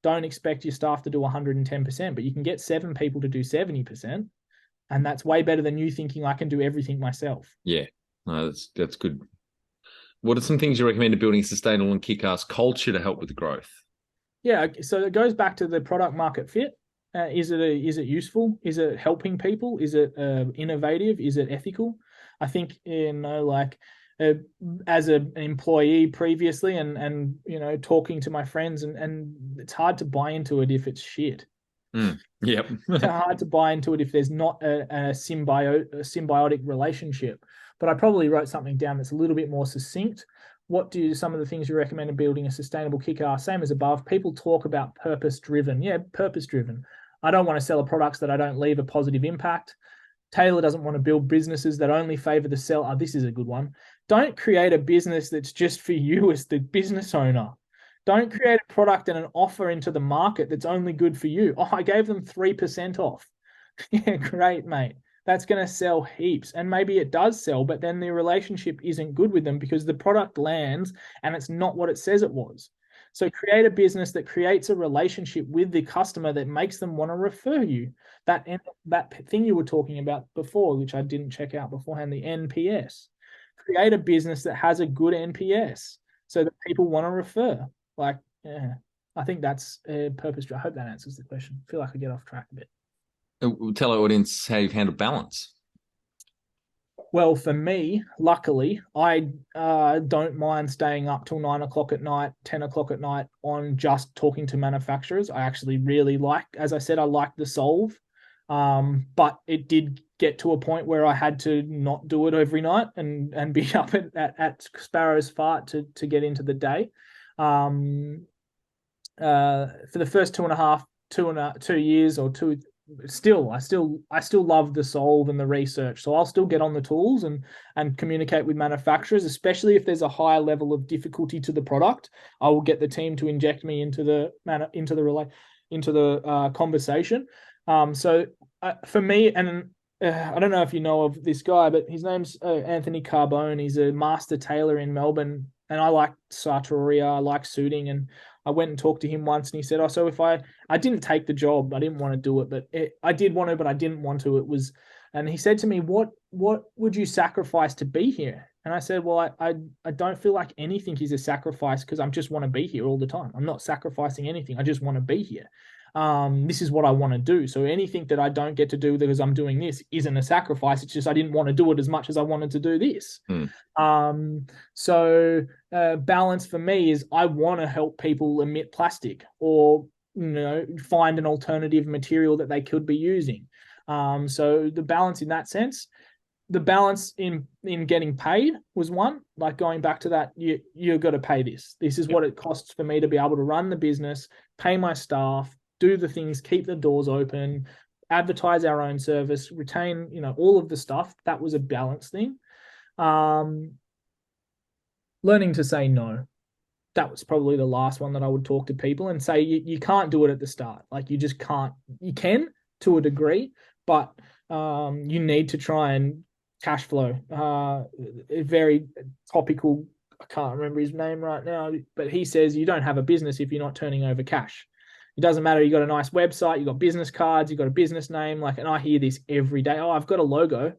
Don't expect your staff to do 110%, but you can get 7 people to do 70%. And that's way better than you thinking I can do everything myself. Yeah, no, that's good. What are some things you recommend to building a sustainable and kick-ass culture to help with the growth? Yeah, so it goes back to the product market fit. Is it useful? Is it helping people? Is it innovative? Is it ethical? I think, as an employee previously and talking to my friends, and it's hard to buy into it if it's shit. Yep. It's hard to buy into it if there's not a symbiotic relationship. But I probably wrote something down that's a little bit more succinct. What do some of the things you recommend in building a sustainable kick-ass? Same as above. People talk about purpose-driven. Yeah, purpose-driven. I don't want to sell products that I don't leave a positive impact. Taylor doesn't want to build businesses that only favor the seller. Oh, this is a good one. Don't create a business that's just for you as the business owner. Don't create a product and an offer into the market that's only good for you. Oh, I gave them 3% off. Yeah, great, mate. That's going to sell heaps. And maybe it does sell, but then the relationship isn't good with them because the product lands and it's not what it says it was. So create a business that creates a relationship with the customer that makes them want to refer you. That thing you were talking about before, which I didn't check out beforehand, the NPS. Create a business that has a good NPS so that people want to refer. I think that's purpose. I hope that answers the question. I feel like I get off track a bit. Tell our audience how you've handled balance. Well, for me, luckily, I don't mind staying up till 9 o'clock at night, 10 o'clock at night on just talking to manufacturers. I actually really as I said, I like the solve. But it did get to a point where I had to not do it every night and be up at Sparrow's Fart to get into the day. For the first 2 years or two. I still love the solve and the research. So I'll still get on the tools and communicate with manufacturers, especially if there's a higher level of difficulty to the product. I will get the team to inject me into the conversation. So for me, and I don't know if you know of this guy, but his name's Anthony Carbone. He's a master tailor in Melbourne, and I like sartoria, I like suiting, and I went and talked to him once, and he said, so if I didn't take the job, I didn't want to do it, but I did want to, but I didn't want to. And he said to me, what would you sacrifice to be here? And I said, well, I don't feel like anything is a sacrifice because I just want to be here all the time. I'm not sacrificing anything. I just want to be here. This is what I want to do. So anything that I don't get to do because I'm doing this isn't a sacrifice. It's just I didn't want to do it as much as I wanted to do this. So balance for me is I want to help people emit plastic or find an alternative material that they could be using. So the balance in that sense. The balance in getting paid was one, like going back to that, you've got to pay this. This is what it costs for me to be able to run the business, pay my staff, do the things, keep the doors open, advertise our own service, retain, all of the stuff. That was a balance thing. Learning to say no. That was probably the last one that I would talk to people and say, you can't do it at the start. Like you just can't, you can to a degree, but you need to try and cash flow. A very topical, I can't remember his name right now, but he says you don't have a business if you're not turning over cash. It doesn't matter. You got a nice website, you got business cards, you got a business name. And I hear this every day. Oh, I've got a logo.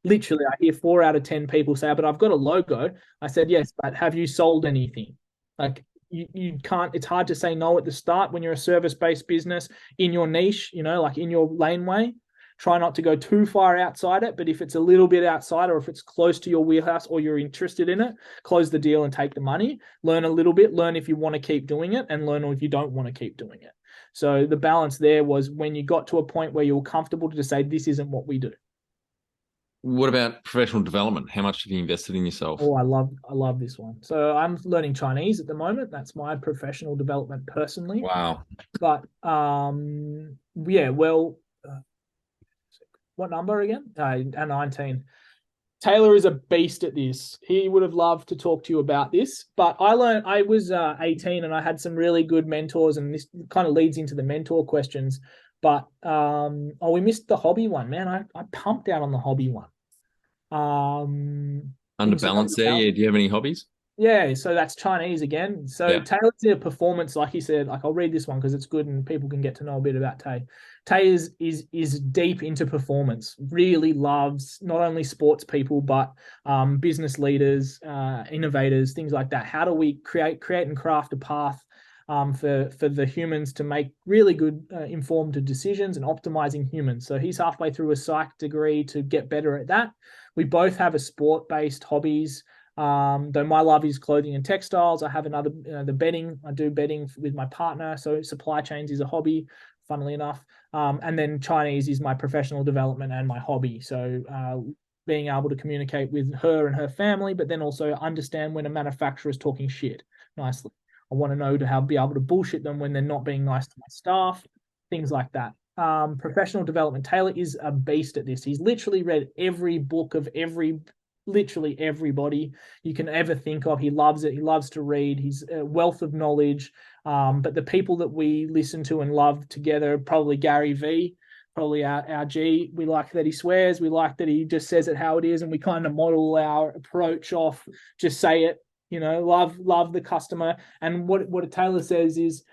Literally, I hear 4 out of 10 people say, but I've got a logo. I said, yes, but have you sold anything? Like you can't, it's hard to say no at the start when you're a service-based business in your niche, like in your laneway. Try not to go too far outside it, but if it's a little bit outside or if it's close to your wheelhouse or you're interested in it, close the deal and take the money. Learn a little bit, learn if you want to keep doing it and learn if you don't want to keep doing it. So the balance there was when you got to a point where you were comfortable to say, this isn't what we do. what about professional development? How much have you invested in yourself? Oh, I love this one. So I'm learning Chinese at the moment. That's my professional development personally. Wow. But yeah, well, what number again? 19. Taylor is a beast at this. He would have loved to talk to you about this, but I was 18 and I had some really good mentors, and this kind of leads into the mentor questions. But we missed the hobby one, man. I pumped out on the hobby one. Under balance there. Yeah. Do you have any hobbies? Yeah, so that's Chinese again. So Yeah. Taylor's a performance, like he said. Like I'll read this one because it's good and people can get to know a bit about Tay. Tay is deep into performance. Really loves not only sports people but business leaders, innovators, things like that. How do we create and craft a path for the humans to make really good informed decisions and optimizing humans? So he's halfway through a psych degree to get better at that. We both have a sport-based hobbies. Though my love is clothing and textiles, I have another, the bedding. I do bedding with my partner. So supply chains is a hobby, funnily enough. And then Chinese is my professional development and my hobby. So being able to communicate with her and her family, but then also understand when a manufacturer is talking shit nicely. I want to know to be able to bullshit them when they're not being nice to my staff, things like that. Professional development. Taylor is a beast at this. He's literally read every book of literally everybody you can ever think of. He loves it. He loves to read. He's a wealth of knowledge. But the people that we listen to and love together, probably Gary V, probably our G. We like that he swears. We like that he just says it how it is, and we kind of model our approach off just say it. Love the customer. And what Taylor says is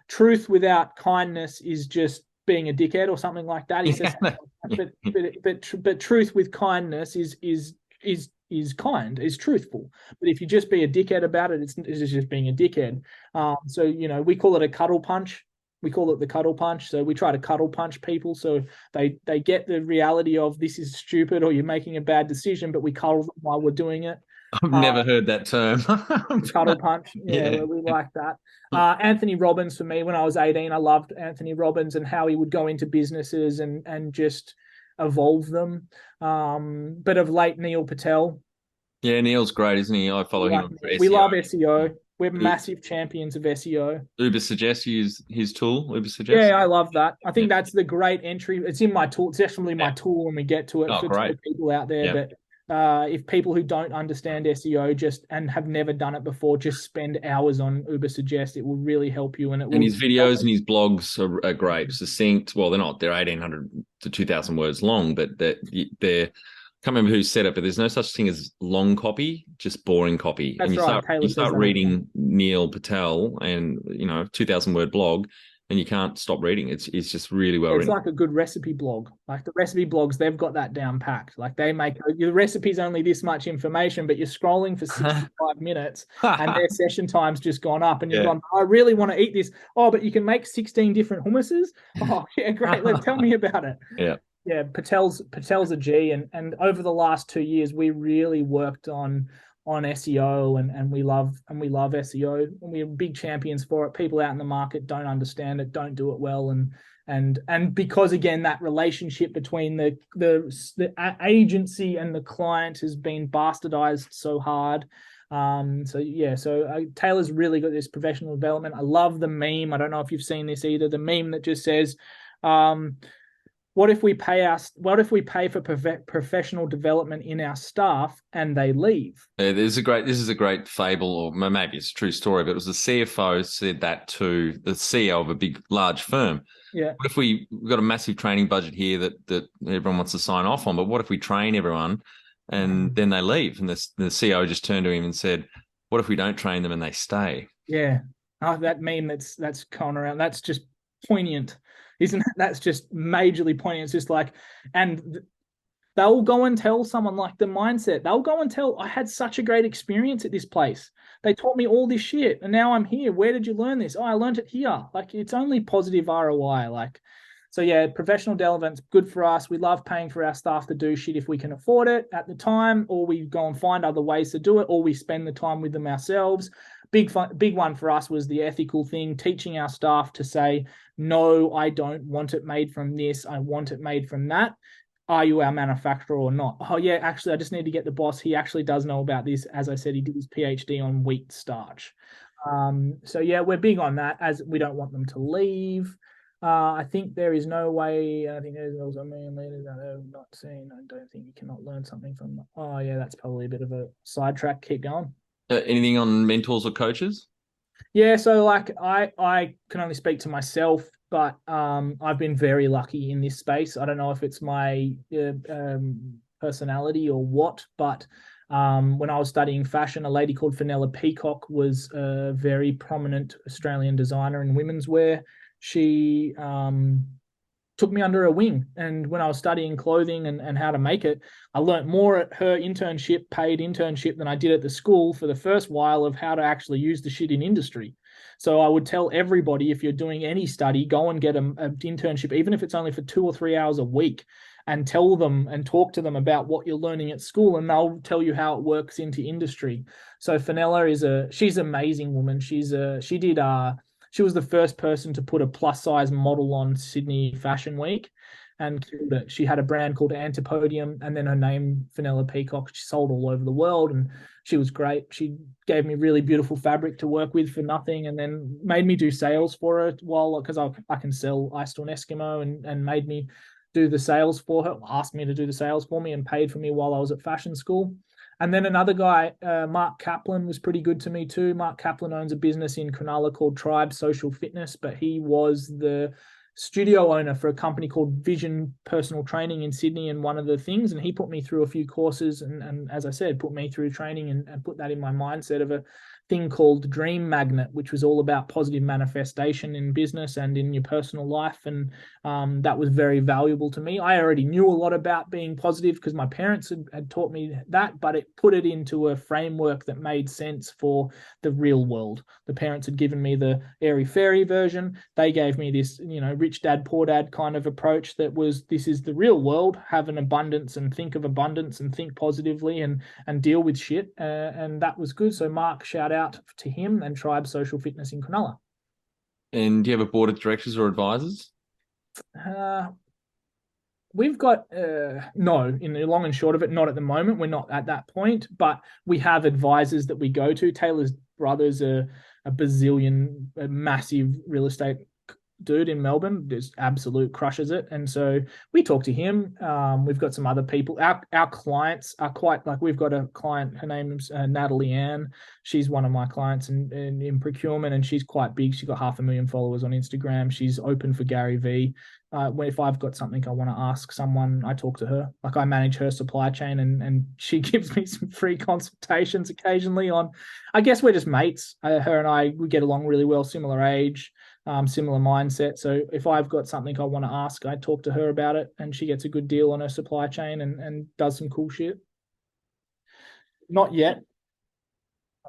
truth without kindness is just being a dickhead or something like that. He says, but truth with kindness is kind, is truthful. But if you just be a dickhead about it, it's just being a dickhead. So we call it a cuddle punch. We call it the cuddle punch. So we try to cuddle punch people so they get the reality of this is stupid or you're making a bad decision, but we cuddle them while we're doing it. I've never heard that term. Cuddle punch. Yeah, we like that. Anthony Robbins, for me, when I was 18, I loved Anthony Robbins and how he would go into businesses and just evolve them. But of late, Neil Patel. Yeah, Neil's great, isn't he? I follow him for SEO. We love SEO. We're massive champions of SEO. Uber Suggest, use his tool, Uber Suggest. Yeah, I love that. I think that's the great entry. It's in my tool. It's definitely my tool when we get to it for people out there. But if people who don't understand SEO and have never done it before, just spend hours on Uber Suggest. It will really help you. And his videos and his blogs are great, succinct. Well, they're 1,800 to 2,000 words long, but they're I can't remember who said it, but there's no such thing as long copy, just boring copy. That's and you start reading Neil Patel and 2,000 word blog, and you can't stop reading. It's just really well written. It's like a good recipe blog. Like the recipe blogs, they've got that down packed. Like they make your recipe's only this much information, but you're scrolling for 65 minutes and their session time's just gone up and you've gone, I really want to eat this. Oh, but you can make 16 different hummuses. Oh yeah, great. Tell me about it. Yeah, Patel's a G, and over the last 2 years we really worked on SEO and we love SEO, and we're big champions for it. People out in the market don't understand it, don't do it well, and because again that relationship between the agency and the client has been bastardized so hard. So Taylor's really got this professional development. I love the meme. I don't know if you've seen this either. The meme that just says, what if we pay for professional development in our staff and they leave? This is a great fable, or maybe it's a true story, but it was the CFO said that to the CEO of a large firm. Yeah. What if we've got a massive training budget here that everyone wants to sign off on, but what if we train everyone and then they leave? And the CEO just turned to him and said, what if we don't train them and they stay? Yeah. Oh, that meme that's going around, that's just poignant. Isn't it? That's just majorly poignant. It's just like, and they'll go and tell someone, like the mindset, they'll go and tell, I had such a great experience at this place. They taught me all this shit and now I'm here. Where did you learn this? Oh, I learned it here. Like it's only positive ROI. So yeah, professional development's good for us. We love paying for our staff to do shit if we can afford it at the time, or we go and find other ways to do it, or we spend the time with them ourselves. Big one for us was the ethical thing, teaching our staff to say, no, I don't want it made from this. I want it made from that. are you our manufacturer or not? Oh yeah, actually, I just need to get the boss. He actually does know about this. As I said, he did his PhD on wheat starch. So yeah, we're big on that, as we don't want them to leave. I think there is no way. I think there's also a million leaders that I have not seen. I don't think you cannot learn something from them. Oh yeah, that's probably a bit of a sidetrack. Keep going. Anything on mentors or coaches? Yeah, so like I can only speak to myself, but I've been very lucky in this space. I don't know if it's my personality or what, but when I was studying fashion, a lady called Fenella Peacock was a very prominent Australian designer in women's wear. She took me under her wing. And when I was studying clothing and how to make it, I learnt more at her internship, paid internship, than I did at the school for the first while of how to actually use the shit in industry. So I would tell everybody, if you're doing any study, go and get an internship, even if it's only for 2 or 3 hours a week, and tell them and talk to them about what you're learning at school, and they'll tell you how it works into industry. So Fenella she's an amazing woman. She was the first person to put a plus size model on Sydney Fashion Week and killed it. She had a brand called Antipodium, and then her name, Fenella Peacock. She sold all over the world, and she was great. She gave me really beautiful fabric to work with for nothing, and then made me do sales for her because I can sell Ice to an Eskimo, and made me do the sales for her, asked me to do the sales for me, and paid for me while I was at fashion school. And then another guy, Mark Kaplan, was pretty good to me too. Mark Kaplan owns a business in Cronulla called Tribe Social Fitness, but he was the studio owner for a company called Vision Personal Training in Sydney, and one of the things, and he put me through a few courses, and as I said, put me through training and put that in my mindset of a thing called Dream Magnet, which was all about positive manifestation in business and in your personal life. And that was very valuable to me. I already knew a lot about being positive because my parents had taught me that, but it put it into a framework that made sense for the real world. The parents had given me the airy fairy version. They gave me this, rich dad, poor dad kind of approach that was, this is the real world, have an abundance and think of abundance and think positively and deal with shit. And that was good. So Mark, shout out to him and Tribe Social Fitness in Cronulla. And do you have a board of directors or advisors? We've got no, in the long and short of it, not at the moment. We're not at that point, but we have advisors that we go to. Taylor's brother's a massive real estate dude in Melbourne, just absolute crushes it. And so we talk to him. We've got some other people. Our clients are quite, like, we've got a client, her name's Natalie Ann. She's one of my clients in procurement, and she's quite big. She's got 500,000 followers on Instagram. She's open for Gary V. If I've got something I want to ask someone, I talk to her. Like, I manage her supply chain, and she gives me some free consultations occasionally on, I guess we're just mates. Her and I, we get along really well, similar age, similar mindset. So if I've got something I want to ask, I talk to her about it, and she gets a good deal on her supply chain and does some cool shit. Not yet.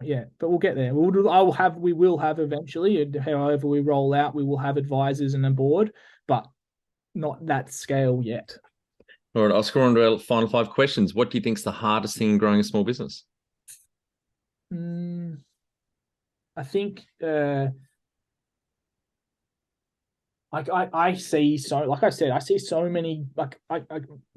Yeah, but we'll get there. We will have eventually, however we roll out, we will have advisors and a board, but not that scale yet. All right, Oscar, on to our final 5 questions. What do you think is the hardest thing in growing a small business? I think I see like I said, I see so many, like I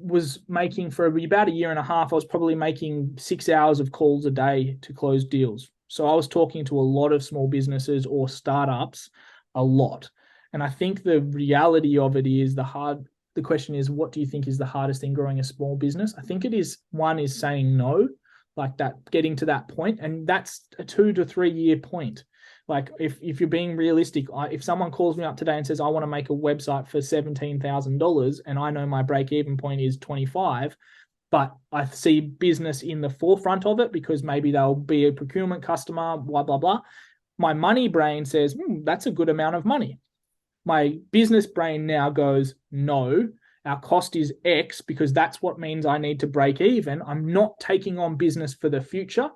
was making for about a year and a half, I was probably making 6 hours of calls a day to close deals. So I was talking to a lot of small businesses or startups a lot. And I think the reality of it is the question is, what do you think is the hardest thing growing a small business? I think it is, one is saying no, like that, getting to that point. And that's a 2 to 3 year point. Like if you're being realistic, if someone calls me up today and says, I want to make a website for $17,000 and I know my break-even point is 25, but I see business in the forefront of it because maybe they'll be a procurement customer, blah, blah, blah. My money brain says, that's a good amount of money. My business brain now goes, no, our cost is X because that's what means I need to break even. I'm not taking on business for the future.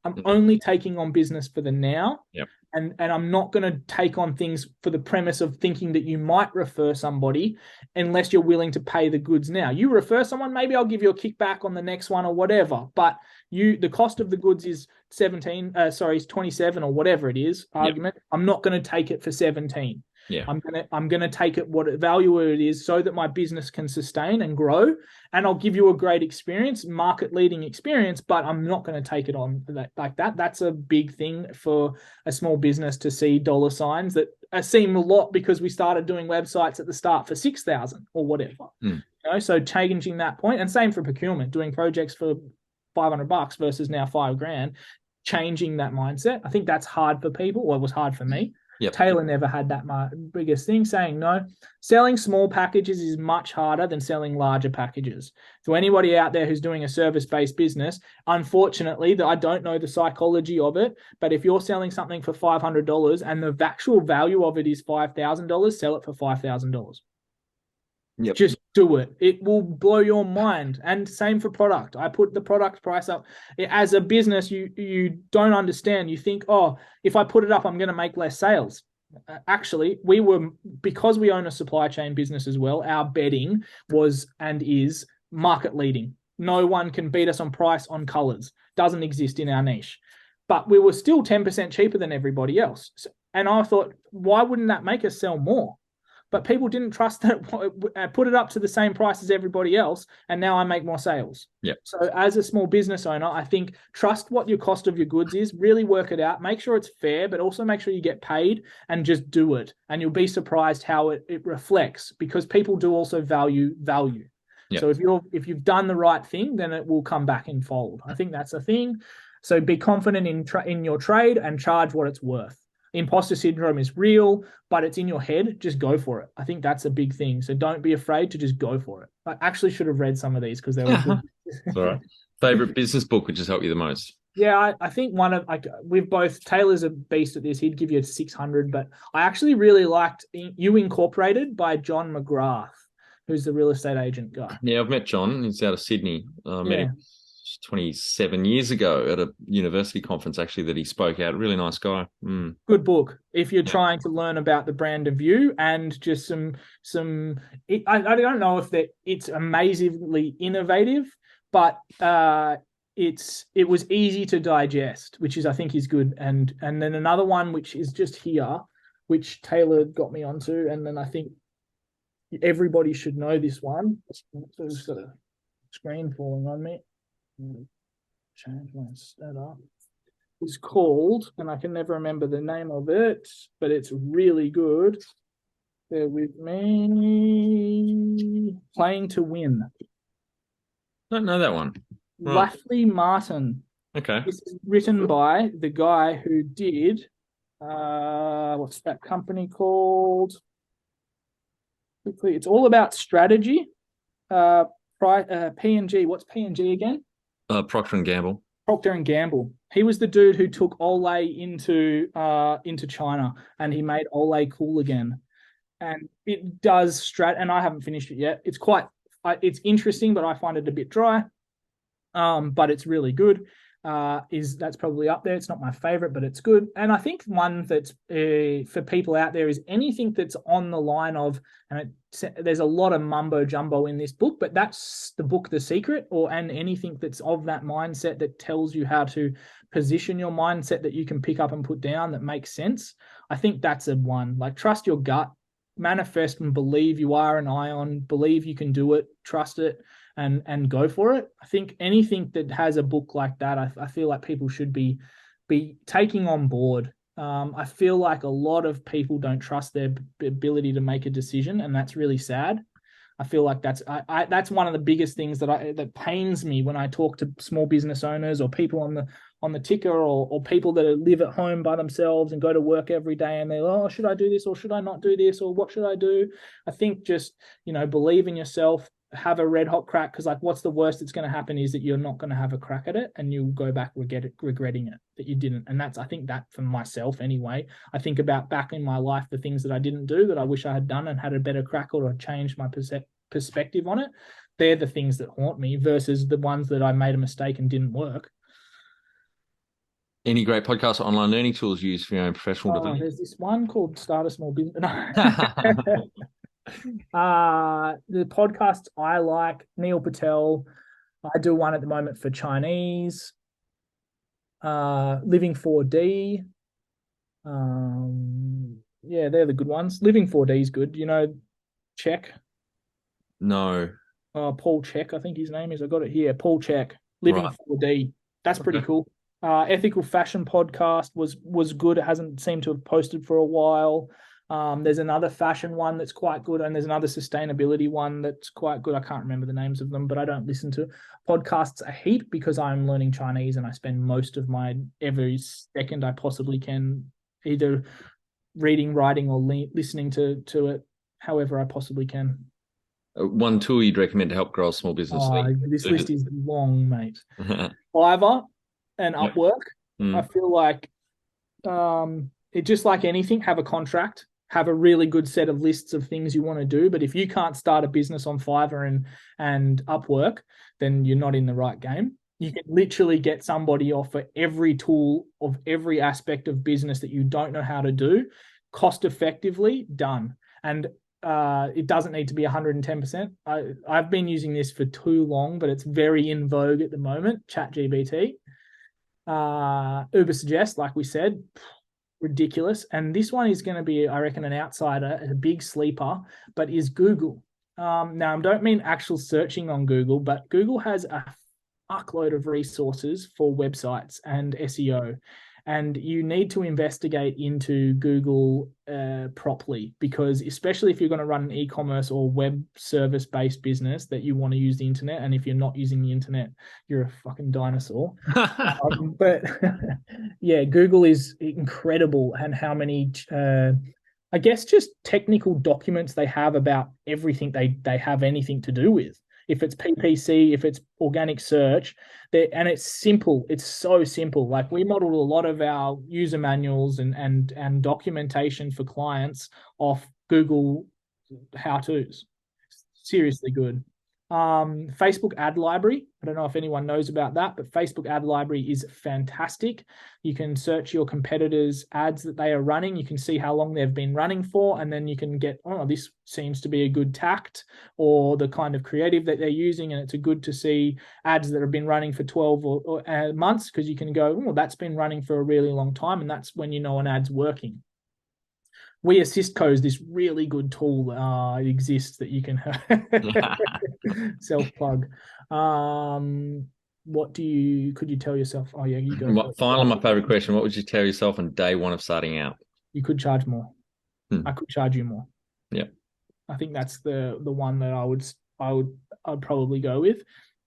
I'm only taking on business for the now. Yep. And I'm not going to take on things for the premise of thinking that you might refer somebody unless you're willing to pay the goods now. You refer someone, maybe I'll give you a kickback on the next one or whatever. But the cost of the goods is 27 or whatever it is, argument. Yep. I'm not going to take it for 17. Yeah. I'm gonna take it value it is so that my business can sustain and grow, and I'll give you a great experience, market leading experience, but I'm not going to take it on like that. That's a big thing for a small business to see dollar signs that seem a lot because we started doing websites at the start for 6,000 or whatever. So changing that point, and same for procurement, doing projects for $500 versus now $5,000, changing that mindset. I think that's hard for people. Well, it was hard for me. Yep. Taylor never had that biggest thing, saying no. Selling small packages is much harder than selling larger packages. So anybody out there who's doing a service-based business, unfortunately, I don't know the psychology of it, but if you're selling something for $500 and the actual value of it is $5,000, sell it for $5,000. Yep. Just do it. It will blow your mind. And same for product. I put the product price up. As a business, you don't understand. You think, oh, if I put it up, I'm going to make less sales. Actually, because we own a supply chain business as well, our betting was and is market leading. No one can beat us on price, on colors. Doesn't exist in our niche. But we were still 10% cheaper than everybody else. And I thought, why wouldn't that make us sell more? But people didn't trust that, put it up to the same price as everybody else, and now I make more sales. Yeah. So as a small business owner, I think trust what your cost of your goods is, really work it out, make sure it's fair, but also make sure you get paid and just do it. And you'll be surprised how it reflects, because people do also value. Yeah. So if you've done the right thing, then it will come back in fold. I think that's the thing. So be confident in your trade and charge what it's worth. Imposter syndrome is real, but it's in your head. Just go for it. I think that's a big thing. So don't be afraid to just go for it. I actually should have read some of these because they were good. That's all right. Favorite business book would just help you the most? Yeah, I think we've both, Taylor's a beast at this. He'd give you a 600, but I actually really liked You Incorporated by John McGrath, who's the real estate agent guy. Yeah, I've met John. He's out of Sydney. Met him 27 years ago at a university conference, actually, that he spoke at. Really nice guy. Good book if you're trying to learn about the brand of You, and just I don't know if it's amazingly innovative, but it was easy to digest, which I think is good. And then another one which is just here, which Taylor got me onto, and then I think everybody should know this one. So it's got a screen falling on me. Change my setup. It's called, and I can never remember the name of it, but it's really good. Bear with me. Playing to Win. Don't know that one. Right. Lafley Martin. Okay. This is written by the guy who did what's that company called? Quickly, it's all about strategy. P&G. What's P&G again? Procter and Gamble. Procter and Gamble. He was the dude who took Olay into China, and he made Olay cool again. And it does and I haven't finished it yet. It's it's interesting, but I find it a bit dry. But it's really good. That's probably up there. It's not my favorite, but it's good. And I think one that's for people out there is anything that's on the line of, and there's a lot of mumbo jumbo in this book, but that's the book, The Secret, and anything that's of that mindset that tells you how to position your mindset that you can pick up and put down that makes sense. I think that's a one. Like, trust your gut, manifest and believe you are an ion, believe you can do it, trust it, and go for it. I think anything that has a book like that, I feel like people should be taking on board. I feel like a lot of people don't trust their ability to make a decision, and that's really sad. I feel like that's one of the biggest things that pains me when I talk to small business owners or people on the ticker or people that live at home by themselves and go to work every day, and they're, oh, should I do this or should I not do this, or what should I do? I think just, believe in yourself, have a red hot crack, because what's the worst that's going to happen is that you're not going to have a crack at it and you'll go back regretting it that you didn't. And I think that for myself anyway, I think about back in my life, the things that I didn't do that I wish I had done and had a better crack or changed my perspective on it. They're the things that haunt me versus the ones that I made a mistake and didn't work. Any great podcast or online learning tools used for your own professional development? There's this one called Start a Small Business. The podcasts I like, Neil Patel. I do one at the moment for Chinese. Living 4D. Yeah, they're the good ones. Living 4D is good. You know, Check. No. Paul Check, I think his name is. I got it here. Paul Check. Living Right. 4D. That's pretty cool. Ethical Fashion Podcast was good. It hasn't seemed to have posted for a while. There's another fashion one that's quite good, and there's another sustainability one that's quite good. I can't remember the names of them, but I don't listen to podcasts a heap because I'm learning Chinese and I spend most of my every second I possibly can either reading, writing, or listening to it however I possibly can. One tool you'd recommend to help grow a small business? This list is long, mate. Fiverr and Upwork. I feel like it just like anything, have a contract, have a really good set of lists of things you want to do. But if you can't start a business on Fiverr and Upwork, then you're not in the right game. You can literally get somebody off for every tool of every aspect of business that you don't know how to do, cost effectively done. And it doesn't need to be 110%. I've been using this for too long, but it's very in vogue at the moment. ChatGPT, Uber Suggest, like we said, ridiculous. And this one is going to be, I reckon, an outsider, a big sleeper, but is Google. Now, I don't mean actual searching on Google, but Google has a fuckload of resources for websites and SEO. And you need to investigate into Google properly, because especially if you're going to run an e-commerce or web service-based business that you want to use the internet, and if you're not using the internet, you're a fucking dinosaur. But yeah, Google is incredible, and how many, I guess, just technical documents they have about everything they have anything to do with. If it's PPC, if it's organic search, and it's simple. It's so simple. Like, we modeled a lot of our user manuals and documentation for clients off Google how-tos. Seriously good. Facebook ad library. I don't know if anyone knows about that, but Facebook ad library is fantastic. You can search your competitors' ads that they are running. You can see how long they've been running for, and then you can get, oh, this seems to be a good tact, or the kind of creative that they're using, and it's a good to see ads that have been running for 12 or months, because you can go, oh, that's been running for a really long time, and that's when you know an ad's working. We Assist Co is this really good tool it exists that you can self-plug. Could you tell yourself? Oh yeah, you go. Finally, my favorite question: what would you tell yourself on day one of starting out? You could charge more. I could charge you more. Yeah, I think that's the one that I'd probably go with.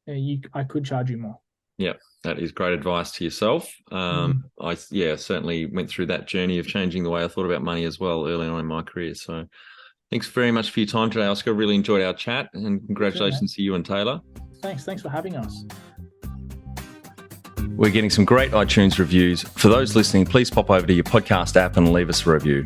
I could charge you more. Yeah, that is great advice to yourself. I certainly went through that journey of changing the way I thought about money as well early on in my career. So thanks very much for your time today, Oscar. Really enjoyed our chat, and congratulations to you and Taylor. Thanks for having us. We're getting some great iTunes reviews. For those listening, please pop over to your podcast app and leave us a review.